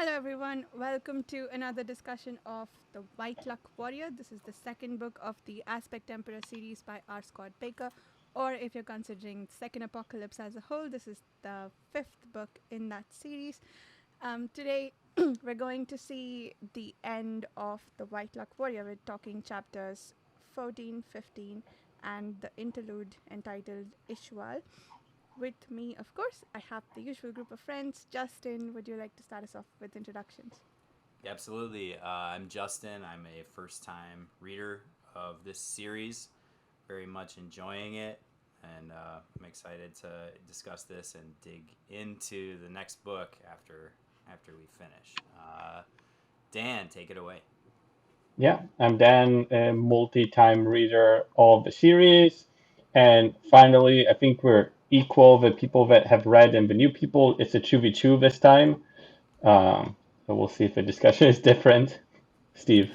Hello, everyone. Welcome to another discussion of The White Luck Warrior. This is the second book of the Aspect Emperor series by R. Scott Baker. Or if you're considering Second Apocalypse as a whole, this is the fifth book in that series. Today, we're going to see the end of The White Luck Warrior. We're talking chapters 14, 15, and the interlude entitled Ishual. With me, of course, I have the usual group of friends. Justin, would you like to start us off with introductions? Absolutely. I'm Justin. I'm a first time reader of this series. Very much enjoying it. And I'm excited to discuss this and dig into the next book after we finish. Dan, take it away. Yeah, I'm Dan, a multi-time reader of the series. And finally, I think we're equal, the people that have read and the new people. It's a 2v2 this time. So we'll see if the discussion is different. Steve.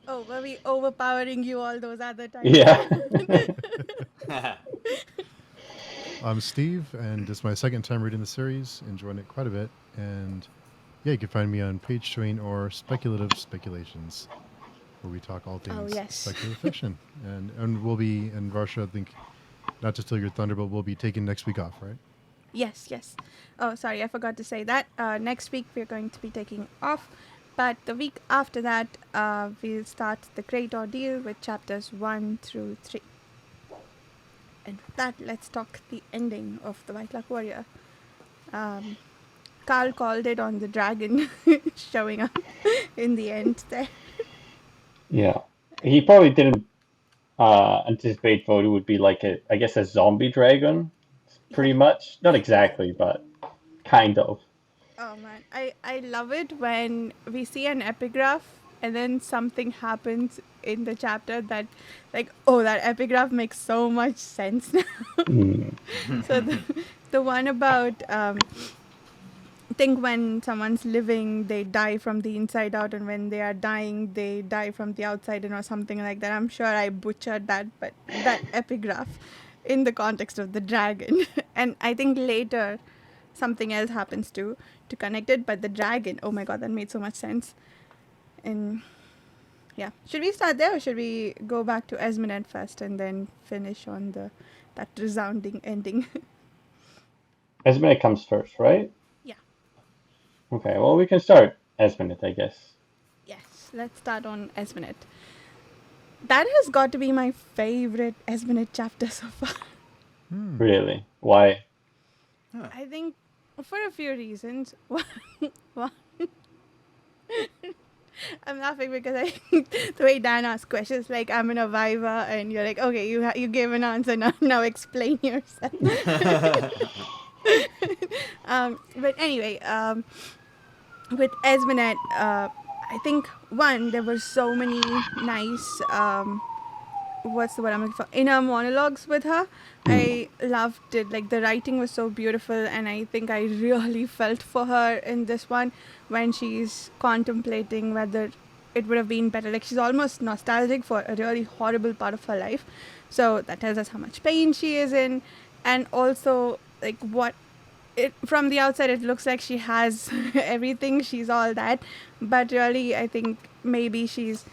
Oh, were we overpowering you all those other times? Yeah. I'm Steve, and this is my second time reading the series. Enjoying it quite a bit. And yeah, you can find me on Page Train or Speculative Speculations, where we talk all Oh, things yes. speculative fiction. And we'll be, and Varsha, I think, not to steal your thunder, but we'll be taking next week off, right? Yes, yes. Oh, sorry, I forgot to say that. Next week, we're going to be taking off. But the week after that, we'll start the Great Ordeal with chapters 1 through 3. And with that, let's talk the ending of The White Luck Warrior. Carl called it on the dragon showing up in the end there. Yeah. He probably didn't anticipate Voodoo would be like I guess a zombie dragon, Yeah. pretty much. Not exactly, but kind of. Oh man, I love it when we see an epigraph and then something happens in the chapter that, like, oh, that epigraph makes so much sense now. Mm. So the one about think when someone's living, they die from the inside out, and when they are dying, they die from the outside in, or something like that. I'm sure I butchered that, but that epigraph in the context of the dragon. And I think later something else happens to connect it, but the dragon, oh my god, that made so much sense. And yeah, should we start there, or should we go back to Esmenet first and then finish on the that resounding ending? Esmond comes first, right? Yeah. Okay, well, we can start Esmond, I guess. Yes, let's start on Esmenet. That has got to be my favorite Esmenet chapter so far. Really? Why? I think for a few reasons. One, I'm laughing because the way Dan asks questions, like I'm in a Viva, and you're like, okay, you gave an answer, now explain yourself. But anyway, with Esmenet, I think one, there were so many nice what's the word I'm looking for? Inner monologues with her. I loved it. Like the writing was so beautiful, and I think I really felt for her in this one when she's contemplating whether it would have been better. Like she's almost nostalgic for a really horrible part of her life. So that tells us how much pain she is in, and also like what it from the outside it looks like she has everything. She's all that, but really I think maybe she's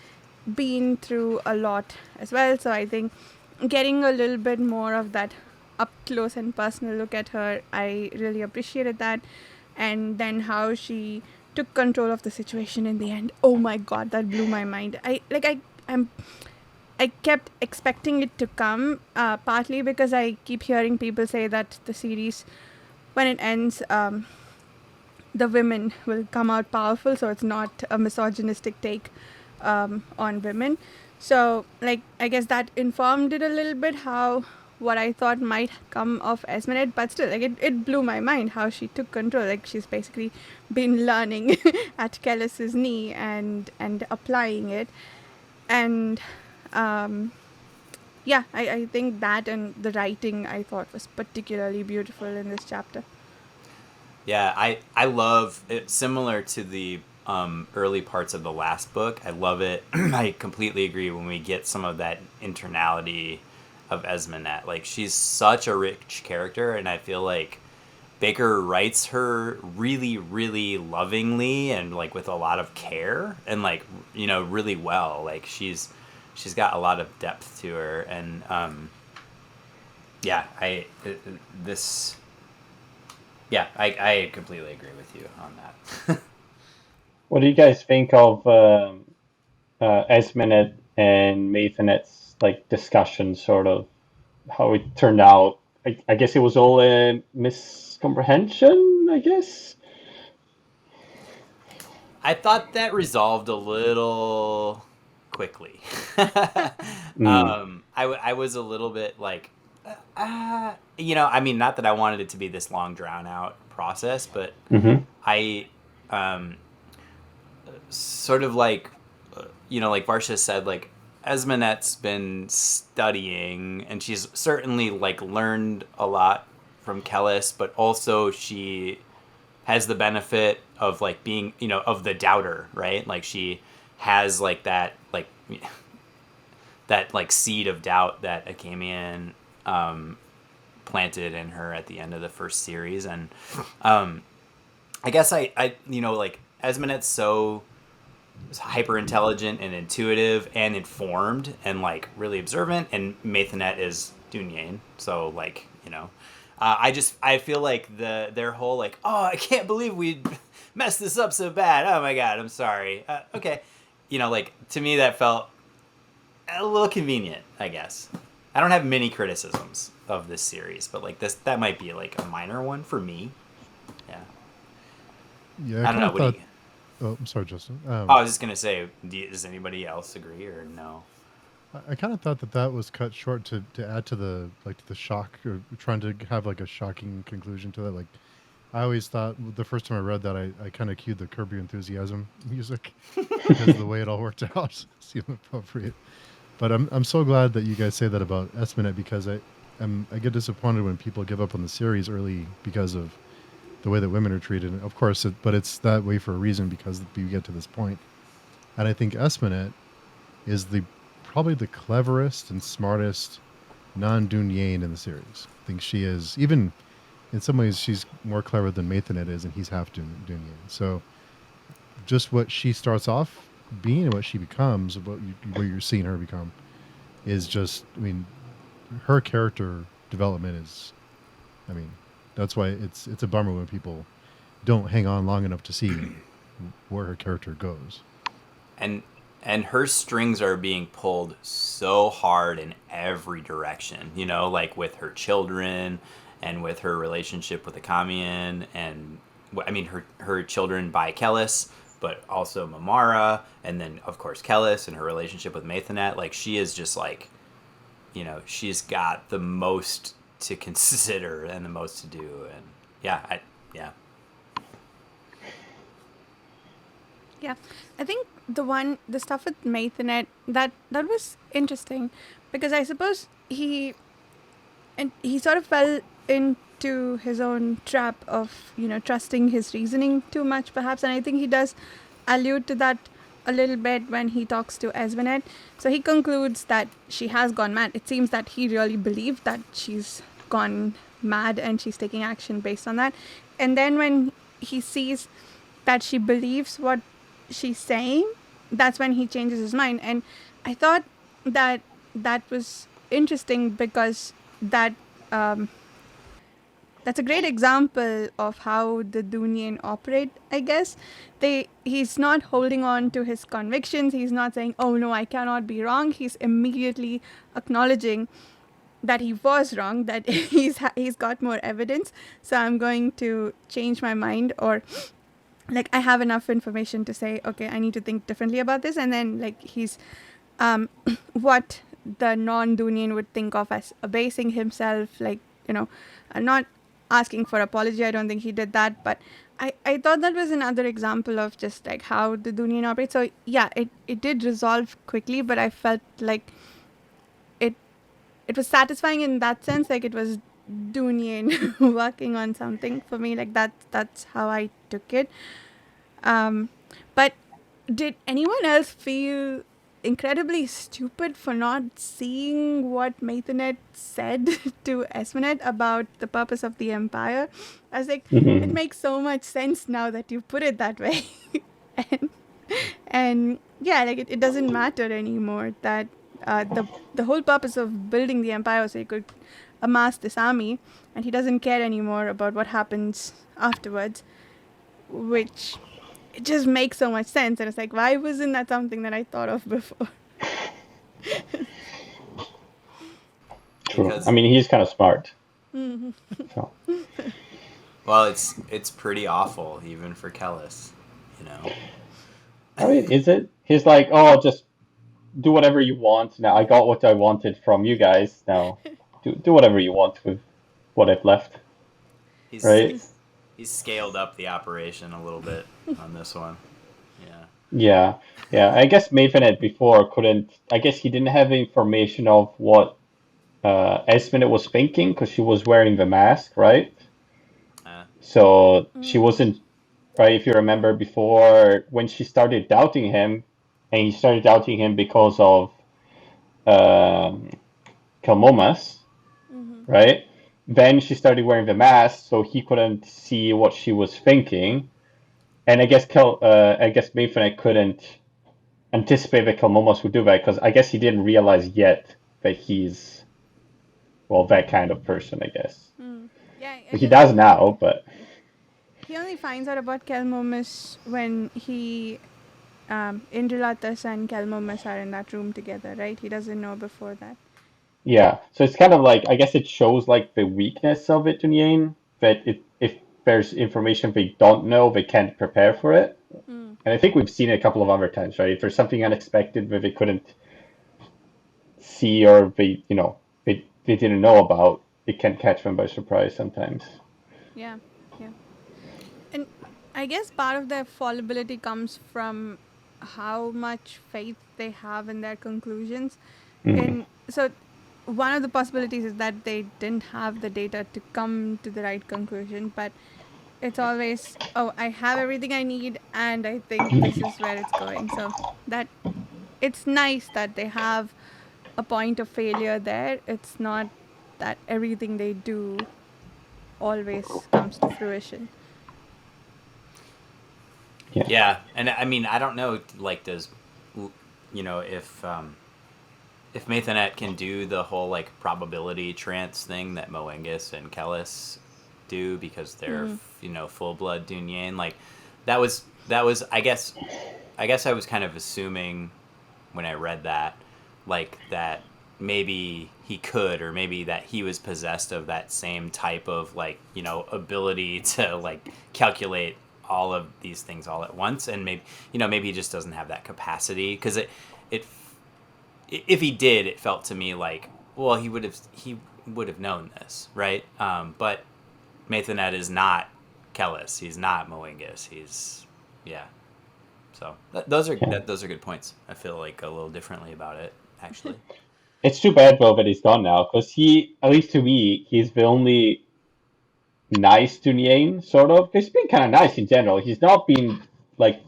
been through a lot as well. So I think getting a little bit more of that up close and personal look at her, I really appreciated that. And then how she took control of the situation in the end. Oh my god, that blew my mind. I kept expecting it to come, partly because I keep hearing people say that the series, when it ends, the women will come out powerful, so it's not a misogynistic take on women. So, like, I guess that informed it a little bit how what I thought might come of Esmeralda, but still, like, it blew my mind how she took control. Like, she's basically been learning at Kellis's knee and applying it. And yeah, I think that and the writing I thought was particularly beautiful in this chapter. Yeah, I love it. Similar to the early parts of the last book, I love it. I completely agree when we get some of that internality of Esmenet. Like she's such a rich character, and I feel like Bakker writes her really, really lovingly and like with a lot of care and like really well. Like she's got a lot of depth to her, and yeah, this yeah, I completely agree with you on that. What do you guys think of Esmenet and Mathanet's like discussion, sort of how it turned out? I guess it was all a miscomprehension, I guess. I thought that resolved a little quickly. Mm. I was a little bit like, I mean, not that I wanted it to be this long, drawn out process, but Mm-hmm. I sort of like, like Varsha said, like Esmenet's been studying, and she's certainly like learned a lot from Kellis, but also she has the benefit of like being, of the doubter, right? Like she has like that like seed of doubt that Akamian planted in her at the end of the first series. And I guess I like Esmenet's so hyper intelligent and intuitive and informed and like really observant, and Mathanet is Dunyan, so like I feel like their whole like, oh, I can't believe we messed this up so bad, oh my god, I'm sorry, okay, like to me that felt a little convenient, I guess. I don't have many criticisms of this series, but like that might be like a minor one for me. Yeah, Yeah, I don't know. What do thought. you? Oh, I'm sorry, Justin. I was just gonna say, does anybody else agree or no? I kind of thought that was cut short to add to the shock, or trying to have like a shocking conclusion to that. Like, I always thought the first time I read that, I kind of cued the Curb Your Enthusiasm music because of the way it all worked out seemed appropriate. But I'm so glad that you guys say that about Esmenet, because I get disappointed when people give up on the series early because of the way that women are treated. Of course, but it's that way for a reason, because we get to this point. And I think Esmenet is probably the cleverest and smartest non-Dunyan in the series. I think she is, even in some ways, she's more clever than Mathanet is, and he's half Dunyan. So just what she starts off being and what she becomes, what you're seeing her become, is just, I mean, her character development is, I mean, that's why it's a bummer when people don't hang on long enough to see where her character goes. And her strings are being pulled so hard in every direction, like with her children and with her relationship with the Kamian, and I mean her children by Kellis, but also Mamara, and then of course Kellis and her relationship with Mathanet. Like she is just like, she's got the most to consider and the most to do, and yeah. Yeah, I think the stuff with Mathanet, that was interesting, because I suppose he sort of fell into his own trap of trusting his reasoning too much, perhaps, and I think he does allude to that a little bit when he talks to Esmenet. So he concludes that she has gone mad. It seems that he really believed that she's gone mad and she's taking action based on that. And then when he sees that she believes what she's saying, that's when he changes his mind. And I thought that was interesting, because that's a great example of how the Dunyan operate, I guess. He's not holding on to his convictions. He's not saying, oh no, I cannot be wrong. He's immediately acknowledging that he was wrong, that he's got more evidence, so I'm going to change my mind, or like I have enough information to say, okay, I need to think differently about this. And then like he's what the non-Dunyan would think of as abasing himself, like, not asking for apology. I don't think he did that, but I thought that was another example of just like how the Dunyan operates. So yeah, it did resolve quickly, but I felt like it was satisfying in that sense, like it was Dunyan working on something for me, like that's how I took it. But did anyone else feel incredibly stupid for not seeing what Maithanet said to Esmenet about the purpose of the Empire. I was like, it makes so much sense now that you put it that way. and, and yeah, like it doesn't matter anymore that the whole purpose of building the Empire was so he could amass this army, and he doesn't care anymore about what happens afterwards, which it just makes so much sense. And it's like, why wasn't that something that I thought of before? True. Because I mean, he's kind of smart. Mhm. So. well, it's pretty awful even for Kellis, you know. I mean, is it? He's like, oh, just do whatever you want. Now I got what I wanted from you guys. Now do whatever you want with what I've left. He's Right? he's scaled up the operation a little bit on this one. Yeah. Yeah. Yeah. I guess Mavenhead before couldn't. I guess he didn't have information of what Esmenet was thinking because she was wearing the mask, right? So she wasn't right. If you remember before when she started doubting him, and he started doubting him because of um, Kalmomas, right? Then she started wearing the mask, so he couldn't see what she was thinking. And I guess Mayfinet couldn't anticipate that Kalmomas would do that because I guess he didn't realize yet that he's that kind of person. I guess Yeah, I he guess does now, but he only finds out about Kelmomus when Indrilatas and Kelmomus are in that room together, right? He doesn't know before that. yeah. So it's kind of like I guess it shows like the weakness of it, Dunyain, that if there's information they don't know, they can't prepare for it. And I think we've seen it a couple of other times, right? If there's something unexpected that they couldn't see or they didn't know about, it can catch them by surprise sometimes. Yeah, yeah. And I guess part of their fallibility comes from how much faith they have in their conclusions. And so one of the possibilities is that they didn't have the data to come to the right conclusion, but it's always, oh, I have everything I need and I think this is where it's going. So that it's nice that they have a point of failure there. It's not that everything they do always comes to fruition. Yeah, and I mean, I don't know, like, does, you know, if Mathanet can do the whole like probability trance thing that Moengus and Kellis do because they're full blood Dunyan, like that was I guess I was kind of assuming when I read that, like that maybe he could, or maybe that he was possessed of that same type of like ability to like calculate all of these things all at once, and maybe he just doesn't have that capacity because it if he did, it felt to me like, well, he would have known this, right? But Mathanet is not Kellis. He's not Moengus. He's So those are good points. I feel like a little differently about it, actually. It's too bad though that he's gone now because at least to me, he's the only nice Dunyain, sort of. He's been kind of nice in general. He's not been like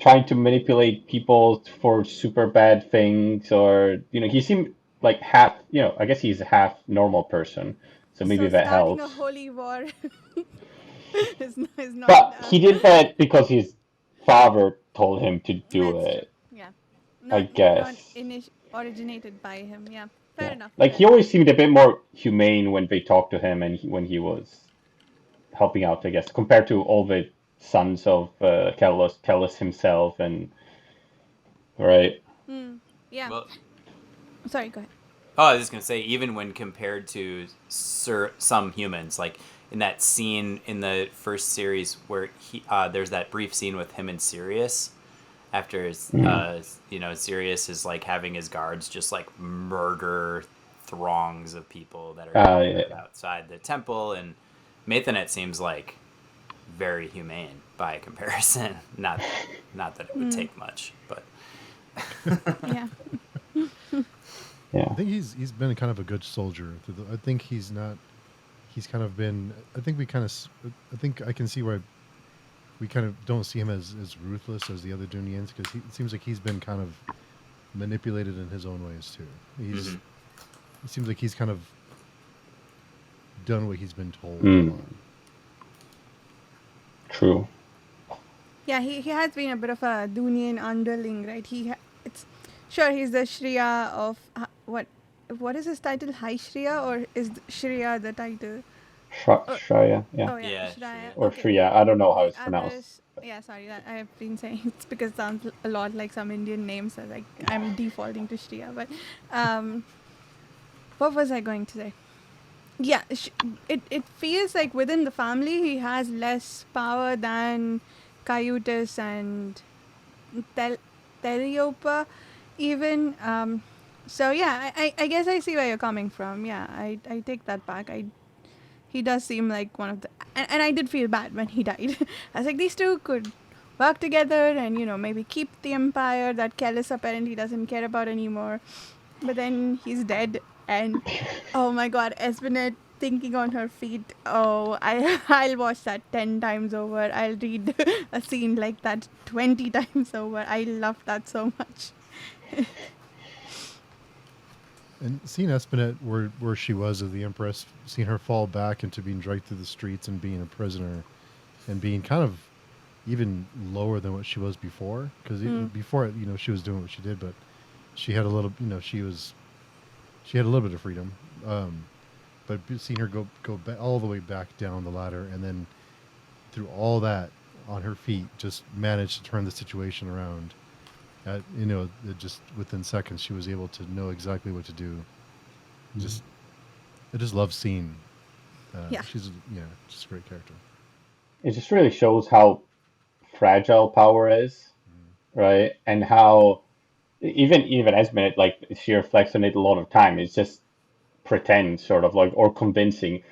trying to manipulate people for super bad things, or he seemed like half. I guess he's a half normal person, so maybe So that starting a helps. holy war is not But he did that because his father told him to do that's true. it, Yeah. I Not guess. originated by him. Yeah. Fair Yeah, enough. like Fair he enough. always seemed a bit more humane when they talked to him, and when he was helping out, I guess, compared to all the sons of Kellis himself, and right. Yeah. Well, Sorry, go ahead. oh, I was just gonna say, even when compared to some humans, like in that scene in the first series where there's that brief scene with him and Sirius, after Sirius is like having his guards just like murder throngs of people that are Yeah. outside the temple, and Mathanet seems like very humane by comparison. Not that it would take much, but Yeah. Yeah. I think he's been kind of a good soldier. I think he's not. He's kind of been. I think we kind of. I think I can see why we kind of don't see him as ruthless as the other Dunians, because it seems like he's been kind of manipulated in his own ways too. Mhm. It seems like he's kind of done what he's been told a Mm, lot. true. Yeah, he has been a bit of a Dunian underling, right? It's sure he's the Shriya of what is his title? High Shriya, or is Shriya the title? Oh, Shreya, yeah, oh yeah, Yeah, Shriya. Shreya. or Okay. Shreya. I don't know how The it's pronounced. others, yeah, sorry, that I've been saying it's because it sounds a lot like some Indian names. So like I'm defaulting to Shriya, but um, what was I going to say? Yeah, it feels like within the family he has less power than Caiutus and Tel- Teliopa, even. So yeah, I guess I see where you're coming from. Yeah, I take that back. He does seem like one of the, and I did feel bad when he died. I was like, these two could work together and maybe keep the empire that Kellis apparently doesn't care about anymore. But then he's dead, and oh my god, Espenet thinking on her feet. Oh, I'll watch that 10 times over. I'll read a scene like that 20 times over. I love that so much. And seeing Espinette where she was as the Empress, seeing her fall back into being dragged through the streets and being a prisoner, and being kind of even lower than what she was before. Because before, she was doing what she did, but she had a little, she had a little bit of freedom. But seeing her go all the way back down the ladder, and then through all that on her feet, just managed to turn the situation around. It just within seconds, she was able to know exactly what to do. Just, I just love seeing. Yeah. She's just a great character. It just really shows how fragile power is, right? And how even Esmond, like she reflects on it a lot of time. It's just pretend, sort of like, or convincing.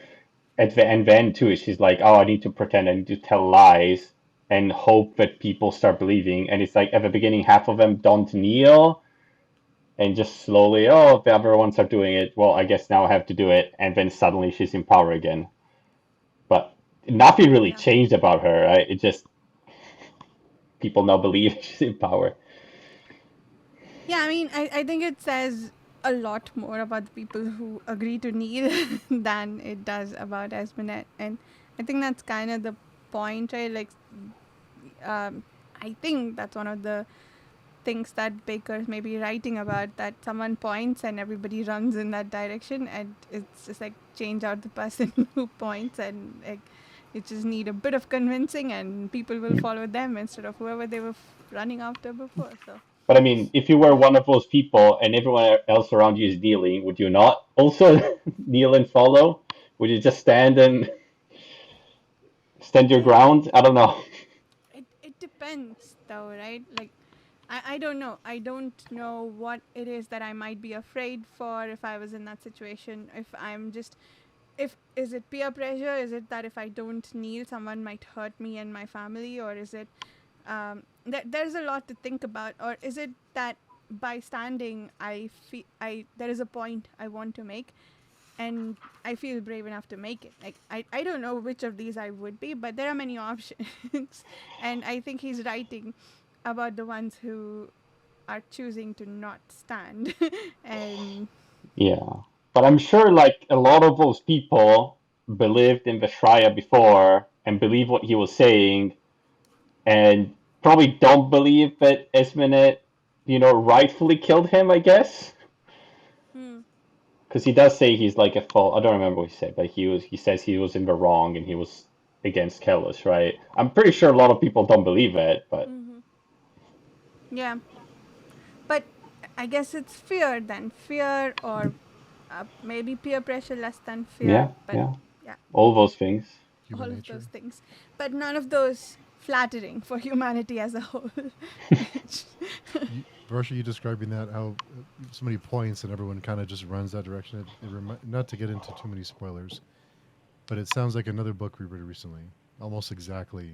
And then too, she's like, "Oh, I need to pretend. I need to tell lies and hope that people start believing." And it's like at the beginning, half of them don't kneel, and just slowly, oh, if the other ones are doing it, well, I guess now I have to do it. And then suddenly she's in power again. But nothing really Yeah. changed about her, right? It just people now believe she's in power. Yeah, I mean, I think it says a lot more about the people who agree to kneel than it does about Esmenet. And I think that's kind of the point, right? Like, I think that's one of the things that Baker's maybe writing about, that someone points and everybody runs in that direction, and it's just like change out the person who points, and like you just need a bit of convincing and people will follow them instead of whoever they were running after before. So But I mean, if you were one of those people and everyone else around you is kneeling, would you not also kneel and follow? Would you just stand your I ground? I don't know. it depends though, right? Like I don't know. I don't know what it is that I might be afraid for if I was in that situation. If I'm just, if is it peer pressure? Is it that if I don't kneel, someone might hurt me and my family, or is it there's a lot to think about, or is it that by standing, I feel there is a point I want to make, and I feel brave enough to make it. Like I don't know which of these I would be, but there are many options, and I think he's writing about the ones who are choosing to not stand, and Yeah. But I'm sure like a lot of those people believed in the Shreya before and believe what he was saying and probably don't believe that Esmenet, rightfully killed him, I guess. hmm, Because he does say he's like a fault. I don't remember what he said, but he says he was in the wrong and he was against Kellis, right? I'm pretty sure a lot of people don't believe it, but yeah. But I guess it's fear then, fear, or maybe peer pressure less than fear. yeah, But yeah, yeah, all those things. Human all of those nature. things, but none of those flattering for humanity as a whole. Varsha, you describing that how so many points and everyone kind of just runs that direction. Not to get into too many spoilers, but it sounds like another book we read recently, almost exactly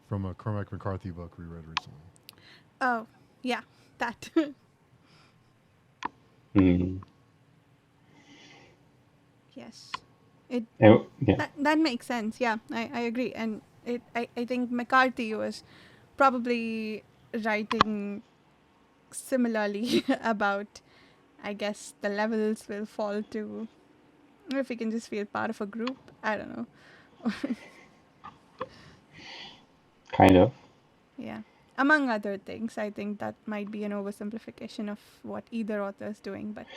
from a Cormac McCarthy book we read recently. Oh, yeah, that. Hmm. Yes, it Yeah. that makes sense. Yeah, I agree, and I think McCarthy was probably writing similarly about, I guess, the levels will fall to if we can just feel part of a group. I don't know. Kind of. Yeah. Among other things, I think that might be an oversimplification of what either author is doing, but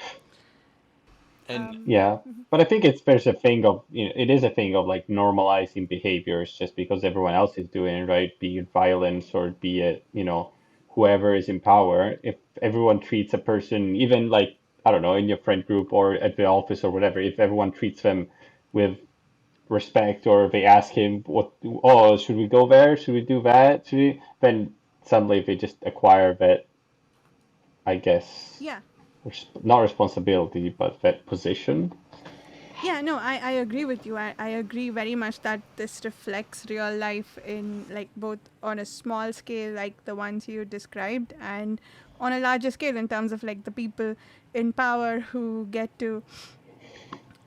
And Yeah, but I think there's a thing of, it is a thing of like normalizing behaviors just because everyone else is doing it, right? Be it violence or be it, whoever is in power. If everyone treats a person, even like, I don't know, in your friend group or at the office or whatever, if everyone treats them with respect or they ask him oh, should we go there? Should we do that? Then suddenly they just acquire that, I guess, yeah. not responsibility, but that position. Yeah, no, I agree with you. I agree very much that this reflects real life in like both on a small scale, like the ones you described, and on a larger scale in terms of like the people in power who get to,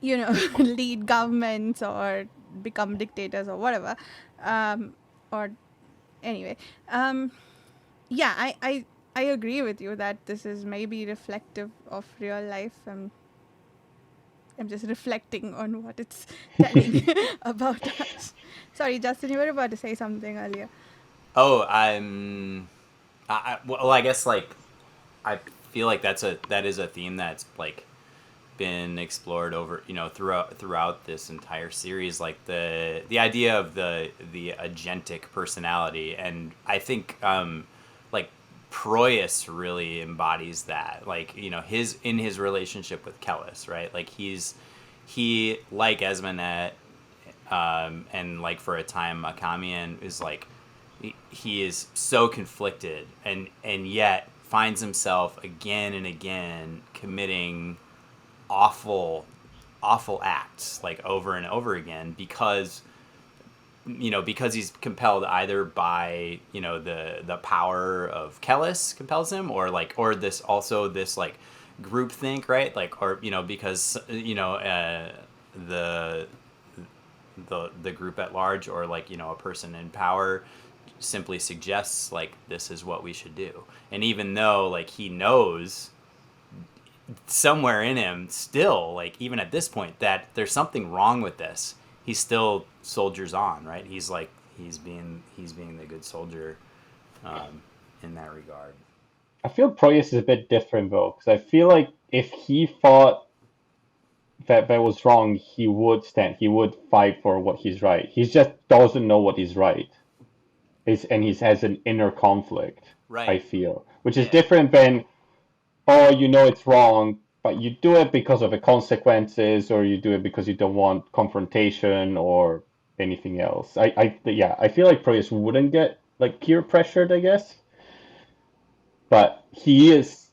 lead governments or become dictators or whatever. Or anyway, um, yeah, I agree with you that this is maybe reflective of real life. I'm just reflecting on what it's telling about us. Sorry, Justin, you were about to say something earlier. oh, well, I guess like I feel like that is a theme that's like been explored over throughout this entire series, like the idea of the agentic personality. And I think like Proyas really embodies that, like his relationship with Kellis, right? Like he like Esmanet, and like for a time Akamian is like he is so conflicted, and yet finds himself again and again committing awful acts like over and over again because he's compelled either by the power of Kellis compels him, or this like group think, right? Like, or because the the group at large, or like a person in power simply suggests like this is what we should do. And even though like he knows somewhere in him still, like even at this point, that there's something wrong with this, he still soldiers on, right? He's being the good soldier, in that regard. I feel Proyas is a bit different though, because I feel like if he thought that was wrong, he would fight for what he's right. He just doesn't know what is right. And he has an inner conflict, I Right. feel, which is Yeah. different than, oh, it's wrong, but you do it because of the consequences, or you do it because you don't want confrontation or anything else. Yeah, I feel like Proyas wouldn't get like peer pressured, I guess, but he is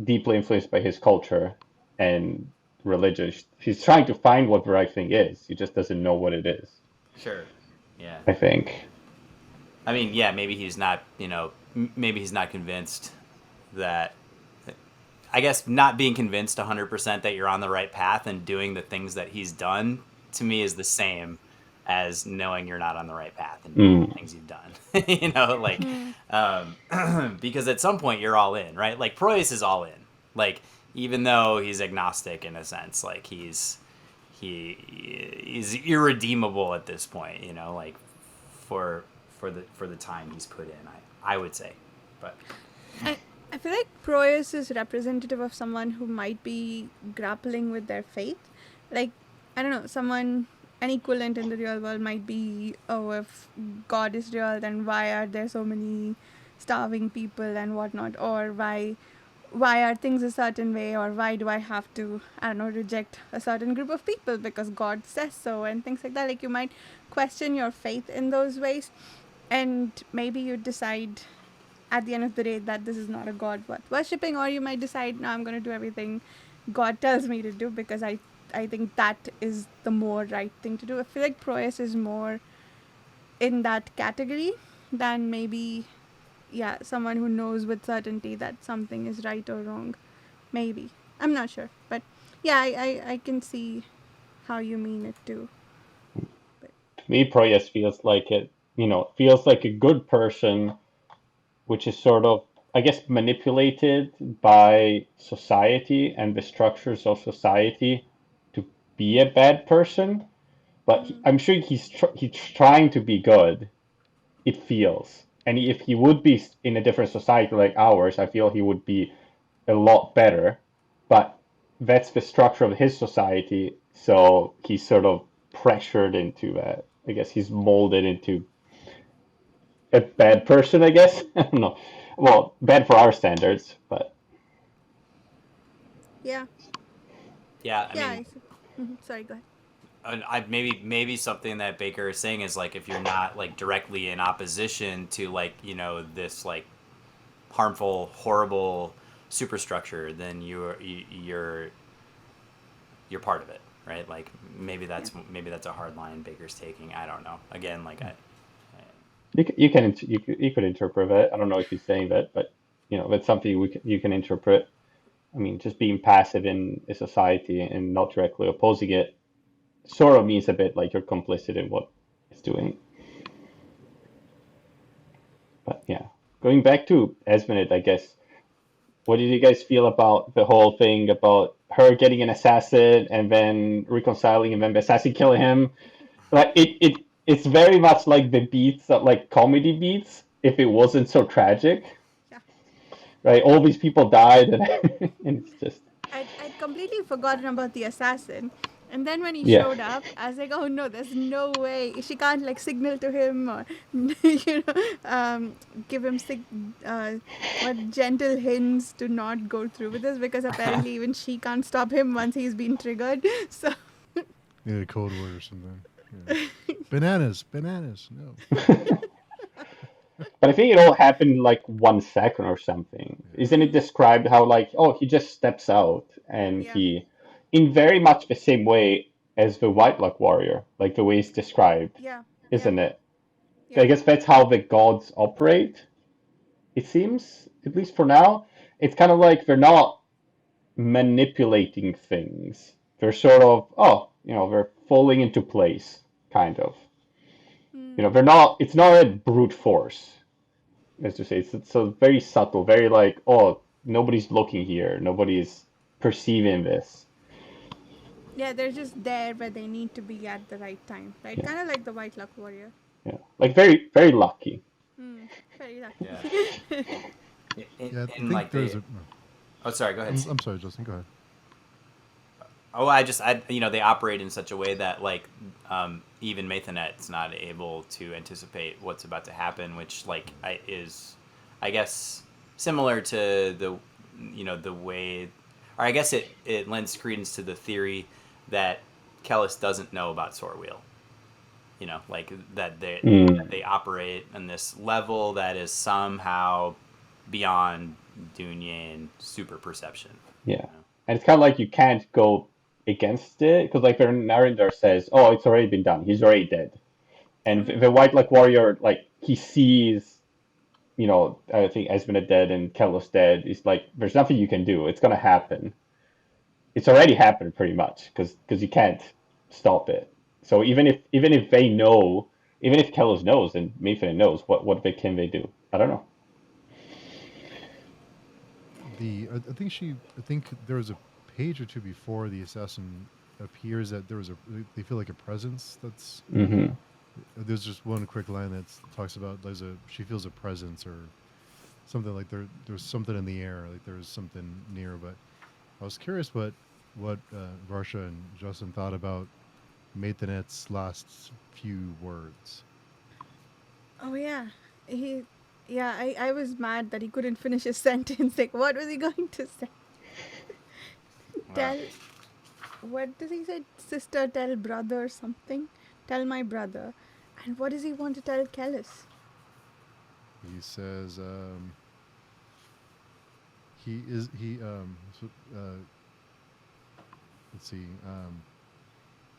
deeply influenced by his culture and religion. He's trying to find what the right thing is. He just doesn't know what it is, Sure. Yeah. I think. I mean, yeah, maybe he's not, maybe he's not convinced that, I guess not being convinced 100% that you're on the right path and doing the things that he's done, to me, is the same as knowing you're not on the right path and doing the Mm. things you've done. Like, because at some point you're all in, right? Like Proyas is all in. Like, even though he's agnostic in a sense, like he's irredeemable at this point, like for the time he's put in, I would say. But I, I feel like Proyas is representative of someone who might be grappling with their faith. Like, I don't know, an equivalent in the real world might be, oh, if God is real, then why are there so many starving people and whatnot? Or why are things a certain way, or why do I have to, I don't know, reject a certain group of people because God says so, and things like that. Like, you might question your faith in those ways, and maybe you decide at the end of the day that this is not a God worth worshipping, or you might decide, no, I'm going to do everything God tells me to do because I think that is the more right thing to do. I feel like Proyas is more in that category than maybe, yeah, someone who knows with certainty that something is right or wrong. Maybe. I'm not sure. But yeah, I can see how you mean it too. But To me, Proyas feels like a good person, which is sort of I guess, manipulated by society and the structures of society to be a bad person. But I'm sure he's trying to be good. It feels, and if he would be in a different society like ours, I feel he would be a lot better. But that's the structure of his society, so he's sort of pressured into that. I guess he's molded into a bad person, I guess. I don't know. Well, bad for our standards, but Yeah. Yeah, I Yeah. mean, Sorry, go ahead. maybe something that Baker is saying is like if you're not like directly in opposition to like this like harmful, horrible superstructure, then you're part of it, right? Like Yeah. maybe that's a hard line Baker's taking. I don't know. Again, like you could interpret it. I don't know if he's saying that, but that's something you can interpret. I mean, just being passive in a society and not directly opposing it sort of means a bit like you're complicit in what it's doing. But yeah, going back to Esmond, I guess, what did you guys feel about the whole thing about her getting an assassin and then reconciling and then the assassin killing him? Like it's very much like the beats that like comedy beats if it wasn't so tragic, Yeah. right? All these people died and, and it's just I'd completely forgotten about the assassin. And then when he yeah. showed up, I was like, oh no, there's no way. She can't like signal to him or, give him what gentle hints to not go through with this because apparently even she can't stop him once he's been triggered. So, Yeah, Cold War or something. Yeah. Bananas. No. But I think it all happened in like 1 second or something. Isn't it described how like, oh, he just steps out and yeah, he, in very much the same way as the White Luck Warrior, like the way it's described, yeah, yeah, isn't it? I yeah. guess that's how the gods operate, it seems, at least for now. It's kind of like they're not manipulating things. They're sort of, oh, they're falling into place, kind of. They're not, it's not a brute force, as to say. It's so very subtle, very like, oh, nobody's looking here, nobody's perceiving this. Yeah, they're just there where they need to be at the right time, right? Yeah, Kind of like the White Luck Warrior. yeah. Like very, very lucky. Very lucky. yeah. Yeah, I In think like there's the a. oh sorry, go ahead, I'm Steve. sorry, Justin. Go ahead. Oh, they operate in such a way that like even Mathanet's not able to anticipate what's about to happen, which like is, I guess, similar to the way, or I guess it lends credence to the theory that Kellis doesn't know about Sorwheel. Like that Mm, they operate on this level that is somehow beyond Dunyan super perception. yeah. And it's kind of like you can't go against it because like their narrator says, oh, it's already been done. He's already dead. And the White Luck Warrior, like he sees, I think Esmond dead and Kellos dead. It's like there's nothing you can do. It's gonna happen. It's already happened pretty much because you can't stop it. So even if they know, even if Kellos knows and Mayfair knows, what can they do? I don't know. I think there was a page or two before the assassin appears that they feel like a presence that's Hmm. there's just one quick line that talks about she feels a presence or something like there's something in the air, like there's something near. But I was curious what Varsha and Justin thought about Mathanet's last few words. Oh yeah, he. Yeah, I was mad that he couldn't finish his sentence. Like, what was he going to say? Well, Tell, what does he say? Sister, tell brother something. Tell my brother. And what does he want to tell Kellis? He says he is he so, let's see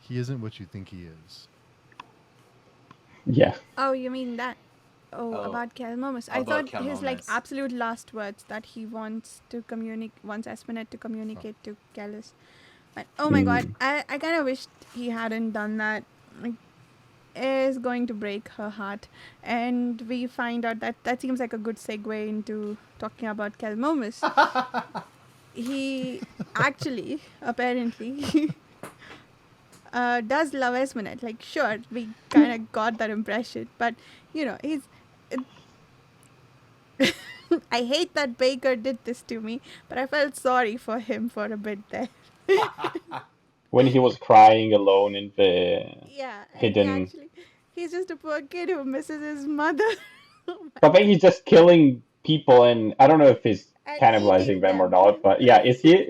he isn't what you think he is. Yeah. Oh, you mean that? Oh, oh, about Kelmomus. I about thought his like Kelmomus. absolute last words that he wants to wants Espenet to communicate to Kellis. But oh my god, Mm. I kind of wished he hadn't done that. Like, is going to break her heart, and we find out that seems like a good segue into talking about Kelmomus. He actually, apparently, does love Esmenet. Like, sure, we kind of got that impression, but he's. I hate that Baker did this to me, but I felt sorry for him for a bit there. When he was crying alone in the Yeah, and hidden. he's just a poor kid who misses his mother. Oh my But then he's just killing people, and I don't know if he's And cannibalizing eating them or them. not. But yeah, is he?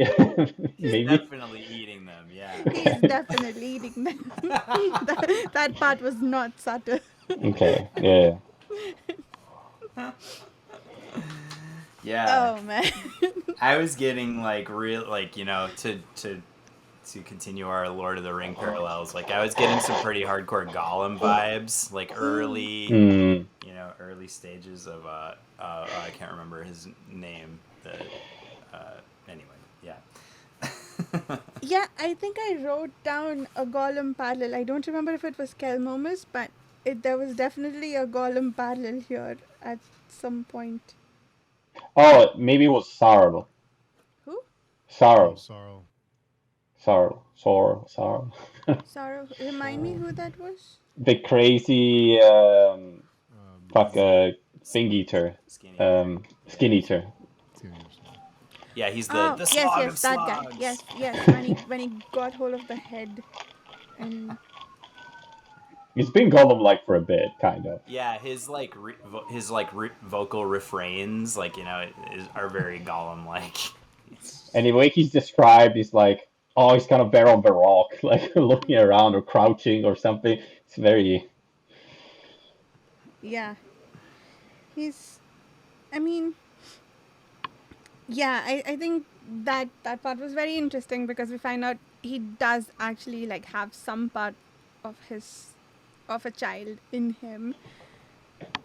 He's Maybe. definitely eating them. Yeah. He's Okay. definitely eating them. that part was not subtle. Okay. Yeah. Yeah. Oh man. I was getting like real, like to continue our Lord of the Ring parallels. Like I was getting some pretty hardcore Gollum vibes, like early, Mm. early stages of I can't remember his name. Anyway, yeah. Yeah, I think I wrote down a Gollum parallel. I don't remember if it was Kelmomus, but there was definitely a Gollum parallel here at some point. Oh, maybe it was Sorrow. Who? Oh, Sorrow. sorrow. Sorrow. Sorrow. Remind me who that was? The crazy fuck Um, thing eater. Skinny eater. Skin eater. it's gonna be some- Yeah, he's Oh, the yes, slog yes, of that guy. slogs. Yes. When he got hold of the head, and It's been Gollum like for a bit, kind of. Yeah, his vocal refrains, like are very Gollum like. And the way he's described is like, oh, he's kind of there on the rock, like looking around or crouching or something. It's very. yeah, he's. I mean, yeah, I think that part was very interesting because we find out he does actually like have some part of of a child in him,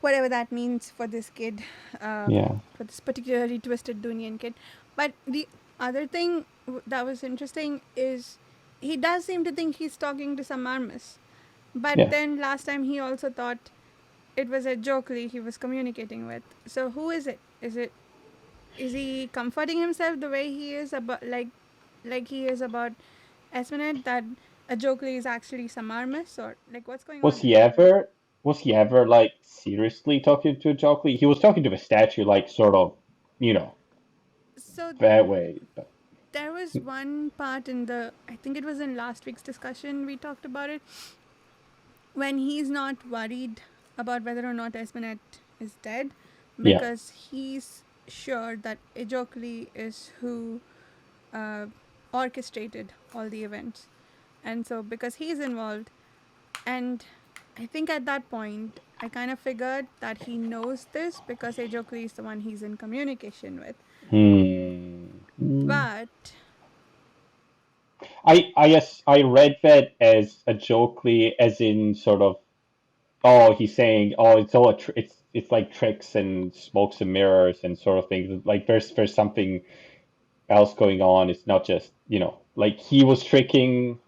whatever that means for this kid, Yeah. for this particularly twisted Dunian kid. But the other thing that was interesting is he does seem to think he's talking to some Armus, but Yeah. then last time he also thought it was a Jokely he was communicating with. So who is it? Is he comforting himself the way he is about like he is about Esmenet, that a Jokely is actually some Armus, or like what's going Was on he here? ever? Was he ever like seriously talking to Jokley? He was talking to the statue, like sort of, you know, So that way. But there was one part in I think it was in last week's discussion we talked about it, when he's not worried about whether or not Esmenet is dead, yeah, because he's sure that Ejokli is who uh, orchestrated all the events. And so because he's involved, and I think at that point I kind of figured that he knows this because Ejokli is the one he's in communication with. Hmm. But I read that as a Jokley, as in sort of, oh, he's saying, oh, it's all it's like tricks and smokes and mirrors and sort of things. Like there's something else going on. It's not just, like he was tricking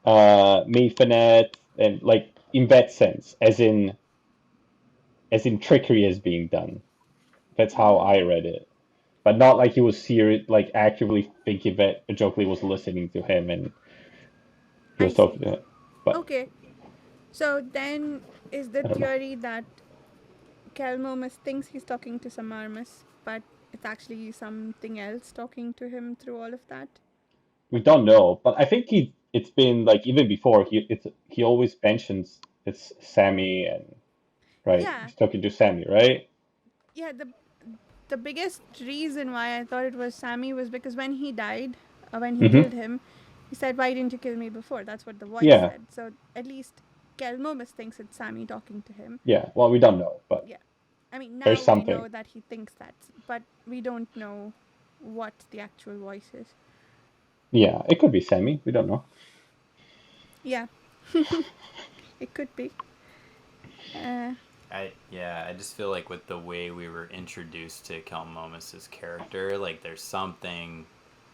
Mayfanet, and like in that sense, as in trickery is being done. That's how I read it. But not like he was serious, like actively thinking that Jokley was listening to him and he I was see. talking to him. But Okay. So then is the I don't know. theory that Kelmomus thinks he's talking to Samarmus, but it's actually something else talking to him through all of that? We don't know, but I think it's been like even before he always mentions it's Sammy and right. Yeah. He's talking to Sammy, right? Yeah, the biggest reason why I thought it was Sammy was because when he died, when he Mm-hmm. killed him, he said, "Why didn't you kill me before?" That's what the voice Yeah, said. So at least Kelmomus thinks it's Sammy talking to him. yeah. Well, we don't know, but Yeah. I mean, there's now we something. know that he thinks that, but we don't know what the actual voice is. Yeah, it could be Sammy. We don't know. Yeah, it could be. Uh, I just feel like with the way we were introduced to Kelmomus's character, like there's something,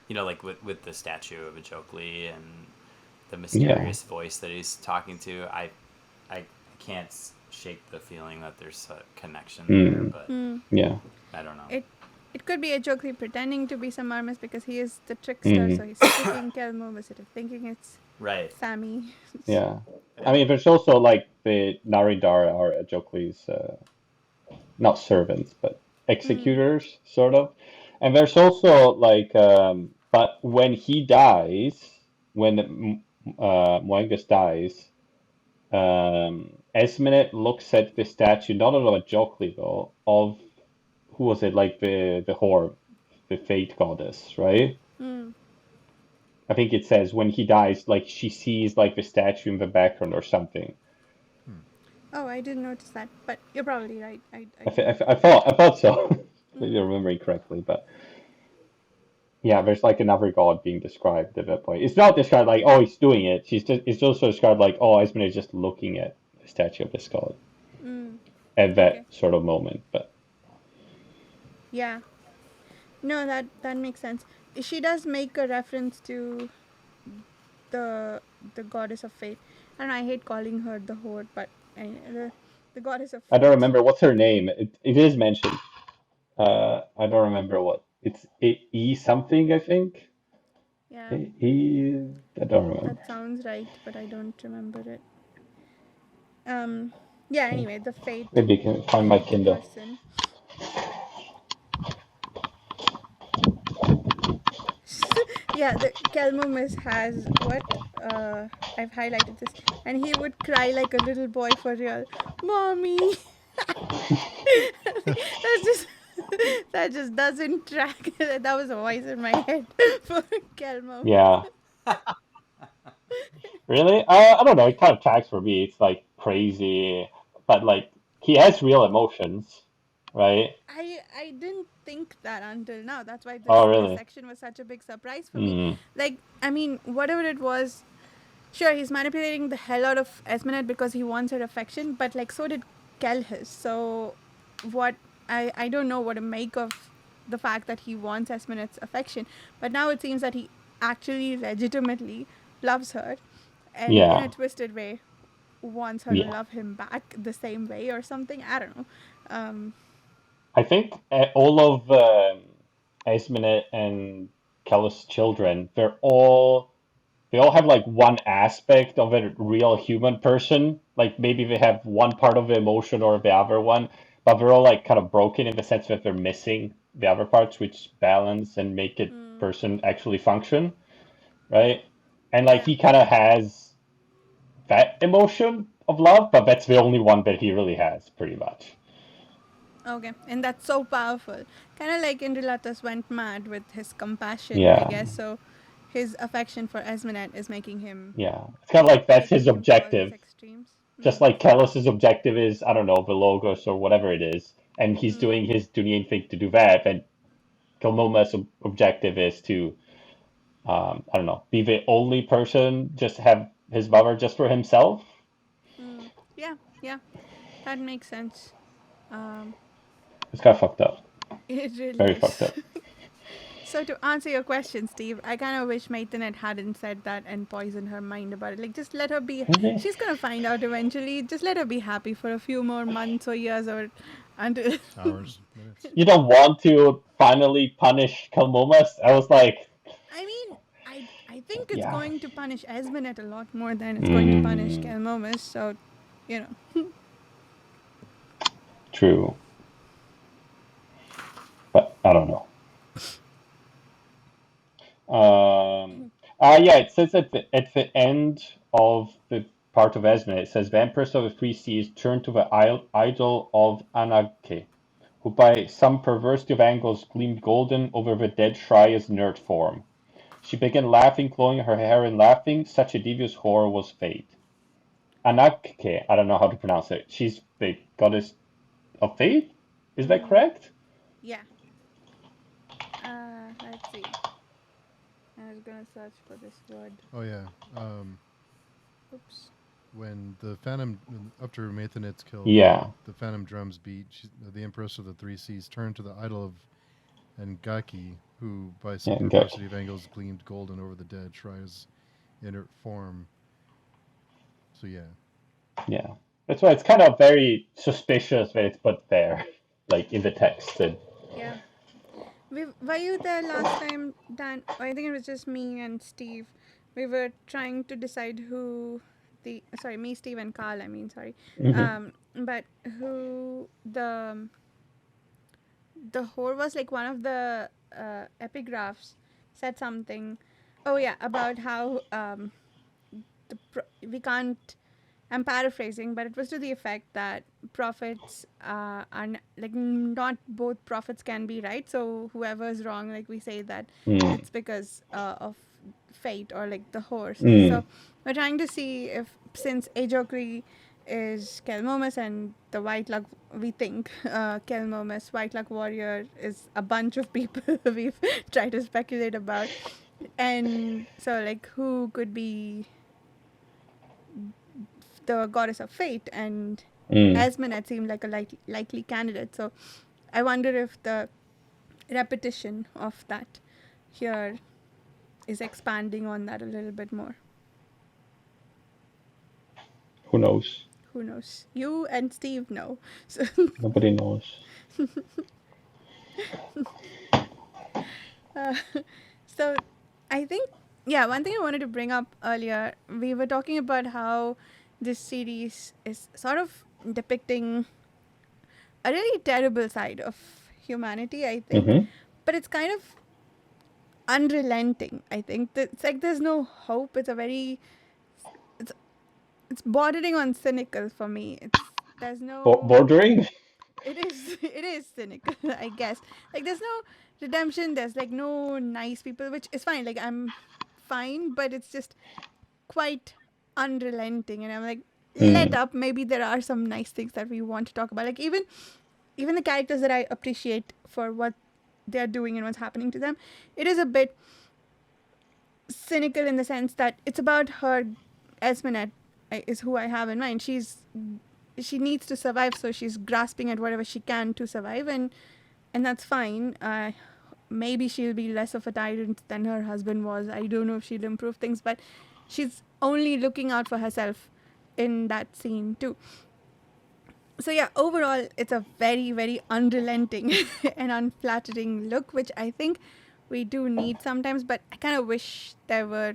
like with the statue of Ejokli and the Yeah. mysterious voice that he's talking to. I can't shake the feeling that there's a connection there, Mm. but Yeah. I don't know. It could be a joke pretending to be some Marmus because he is the trickster, so he's tricking Kelmo instead of thinking it's Right. Sammy. Yeah. I mean, there's also like the Naridar are Ajokli's not servants, but executors, sort of. And there's also like, but when he dies, when Moengus dies, Esmenet looks at the statue, not of Ajokli though, of who was it, like the whore, the fate goddess, right? I think it says when he dies, like she sees like the statue in the background or something. Oh, I didn't notice that, but you're probably right. I I thought so. If you're remembering correctly, but yeah, there's like another god being described at that point. It's not described like, oh, he's doing it. It's also described like, oh, Esmond is just looking at the statue of this god at that Okay. sort of moment. But Yeah. No, that makes sense. She does make a reference to the goddess of fate. And I hate calling her the whore, but the goddess of I don't fate. remember what's her name. It is mentioned. I don't remember what it's E something, I think. Yeah, I don't remember. that sounds right, but I don't remember it. Yeah. Anyway, the fate Maybe you can find my Kindle. person. Yeah, the Kelmumis has what? I've highlighted this, and he would cry like a little boy for real. Mommy. That's just that just doesn't track. That was a voice in my head for Kelmo. Yeah. Really? I don't know. It kind of tracks for me. It's like crazy, but like he has real emotions, right? I didn't think that until now. That's why Oh, this really? section was such a big surprise for me. Mm, Like, I mean, whatever it was, sure, he's manipulating the hell out of Esmenet because he wants her affection, but like so did Kelhis. So what I don't know what to make of the fact that he wants Esmenet's affection, but now it seems that he actually legitimately loves her and in a yeah, twisted way wants her to yeah. love him back the same way or something. I don't know. Um, I think all of Esmenet and Kellis' children, they all have like one aspect of a real human person. Like maybe they have one part of the emotion or the other one, but they're all like kind of broken in the sense that they're missing the other parts, which balance and make a person actually function, right? And like yeah. he kind of has that emotion of love, but that's the only one that he really has, pretty much. Okay, and that's so powerful. Kind of like Indrilatus went mad with his compassion, I Yeah, guess. So his affection for Esmenet is making him yeah. It's kind of like that's his taking him to all these objective. extremes. Just like Kellis's objective is, I don't know, the Logos or whatever it is, and he's doing his Dunyan thing to do that, and Kilmoma's objective is to, I don't know, be the only person, just have his mother just for himself. Yeah, yeah, that makes sense. Um, It's kind of fucked up. it really Very fucked is. up. So to answer your question, Steve, I kind of wish Maithanet hadn't said that and poisoned her mind about it. Like, just let her be. Really? She's gonna find out eventually. Just let her be happy for a few more months or years or until. Hours, minutes. You don't want to finally punish Kilmomas? I was like, I mean, I think it's yeah. going to punish Esmenet a lot more than it's going to punish Mm, Kelmomis. So, you know. true. But I don't know. Yeah, it says at the end of the part of Esme, it says the Empress of the Three Seas turned to the idol of Anake, who by some perversity of angles gleamed golden over the dead Shriya's inert form. She began laughing, clawing her hair and laughing. Such a devious horror was fate. Anake, I don't know how to pronounce it. She's the goddess of fate? Is that correct? Yeah. Let's see. I was gonna search for this word. Oh yeah. Oops. When the Phantom, after Mathanit's killed, Yeah. the Phantom drums beat. The Empress of the Three Seas turned to the idol of Ngaki, who, by some Yeah, perversity of angles, gleamed golden over the dead Shriya's inert form. So yeah. Yeah. That's why it's kind of very suspicious when it's put there, like in the text. And Yeah. Were you there last time, Dan? I think it was just me and Steve. We were trying to decide who sorry, me, Steve, and Carl. I mean, sorry, Mhm. but who the whore was. Like one of the epigraphs said something. Oh yeah, about how we can't. I'm paraphrasing, but it was to the effect that prophets like not both prophets can be right. So whoever's wrong, like we say that Mm. it's because of fate or like the horse. Mm. So we're trying to see if since Ajokri is Kelmomus and the White Luck, we think Kelmomus, White Luck Warrior is a bunch of people we've tried to speculate about. And so like who could be the goddess of fate, and Mm. Esmenet seemed like a likely candidate. So I wonder if the repetition of that here is expanding on that a little bit more. Who knows? Who knows? You and Steve know. So, Nobody knows. uh, so I think, yeah, one thing I wanted to bring up earlier, we were talking about how this series is sort of depicting a really terrible side of humanity, I think. Hmm. But it's kind of unrelenting. I think that it's like there's no hope. It's a very it's it's bordering on cynical for me. There's no Bordering? it is cynical, I guess. Like there's no redemption. There's like no nice people, which is fine. Like I'm fine, but it's just quite unrelenting. And I'm like, let Mm. up. Maybe there are some nice things that we want to talk about. Like even the characters that I appreciate for what they're doing and what's happening to them, it is a bit cynical in the sense that it's about her. Esmenet is who I have in mind. She needs to survive, so she's grasping at whatever she can to survive, and that's fine. Maybe she'll be less of a tyrant than her husband was. I don't know if she'll improve things, but she's only looking out for herself in that scene too. So yeah, overall, it's a very, very unrelenting and unflattering look, which I think we do need sometimes. But I kind of wish there were.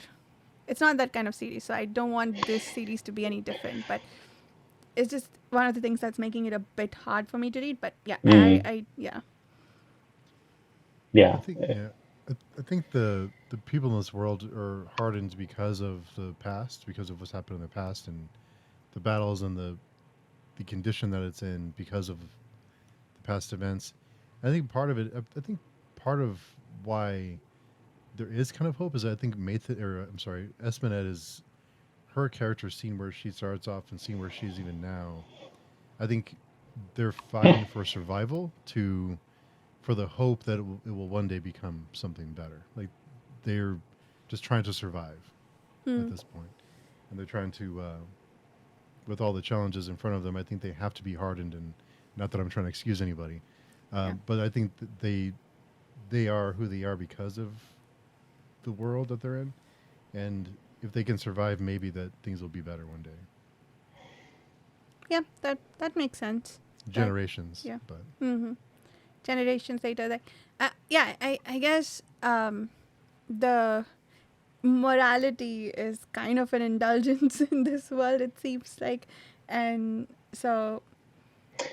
It's not that kind of series, so I don't want this series to be any different. But it's just one of the things that's making it a bit hard for me to read. But yeah, Mm. yeah. I Yeah. think yeah, I think the people in this world are hardened because of the past, because of what's happened in the past, and the battles and the condition that it's in because of the past events. I think part of it. I think part of why there is kind of hope is I think Mathan, or I'm sorry, Esmenet is her character, seeing where she starts off and seeing where she's even now. I think they're fighting for survival to for the hope that it will one day become something better. Like they're just trying to survive at Hmm. this point, and they're trying to, with all the challenges in front of them. I think they have to be hardened, and not that I'm trying to excuse anybody, Yeah. but I think that they are who they are because of the world that they're in, and if they can survive, maybe that things will be better one day. Yeah. That makes sense. That Generations, yeah. but Mm-hmm. Generations later, that yeah. I guess the morality is kind of an indulgence in this world. It seems like, and so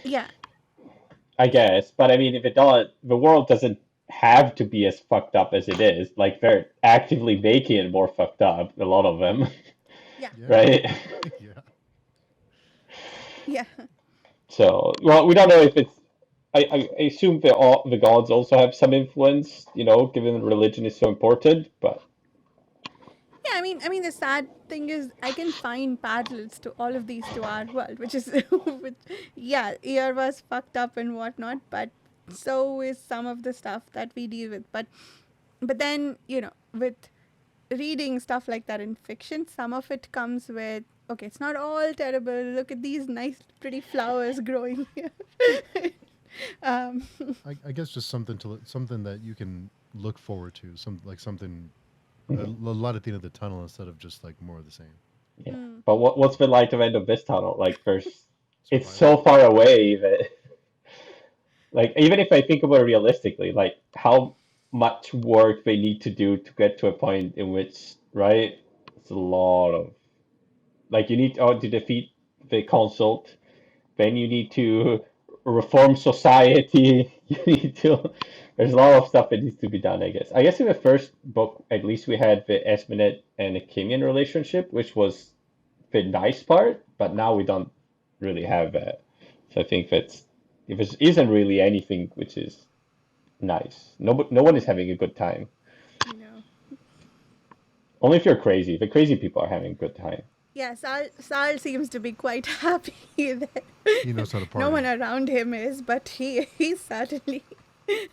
yeah. I guess. But I mean, if it does, the world doesn't have to be as fucked up as it is. Like they're actively making it more fucked up. A lot of them, Yeah. yeah, right? yeah. Yeah. So, well, we don't know if it's. I assume the gods also have some influence, given religion is so important. But Yeah, I mean, the sad thing is, I can find parallels to all of these to our world, which is, which, yeah, year was fucked up and whatnot, but so is some of the stuff that we deal with. But then with reading stuff like that in fiction, some of it comes with, okay, it's not all terrible. Look at these nice, pretty flowers growing here. um, I guess just something that you can look forward to, something a lot at the end of the tunnel instead of just like more of the same. Yeah. Hmm. But what's the light of end of this tunnel? Like there's It's it's quiet. so far away that like even if I think about it realistically, like how much work they need to do to get to a point in which, right? It's a lot of like you need to defeat the consult, then you need to reform society. You need to. There's a lot of stuff that needs to be done, I guess. I guess in the first book, at least we had the Esmenet and the Kenyan relationship, which was the nice part, but now we don't really have that. So I think that's if it isn't really anything which is nice. No one is having a good time. No. Only if you're crazy. The crazy people are having a good time. Yeah, Sal seems to be quite happy that He knows how to no party. one around him is, but he certainly.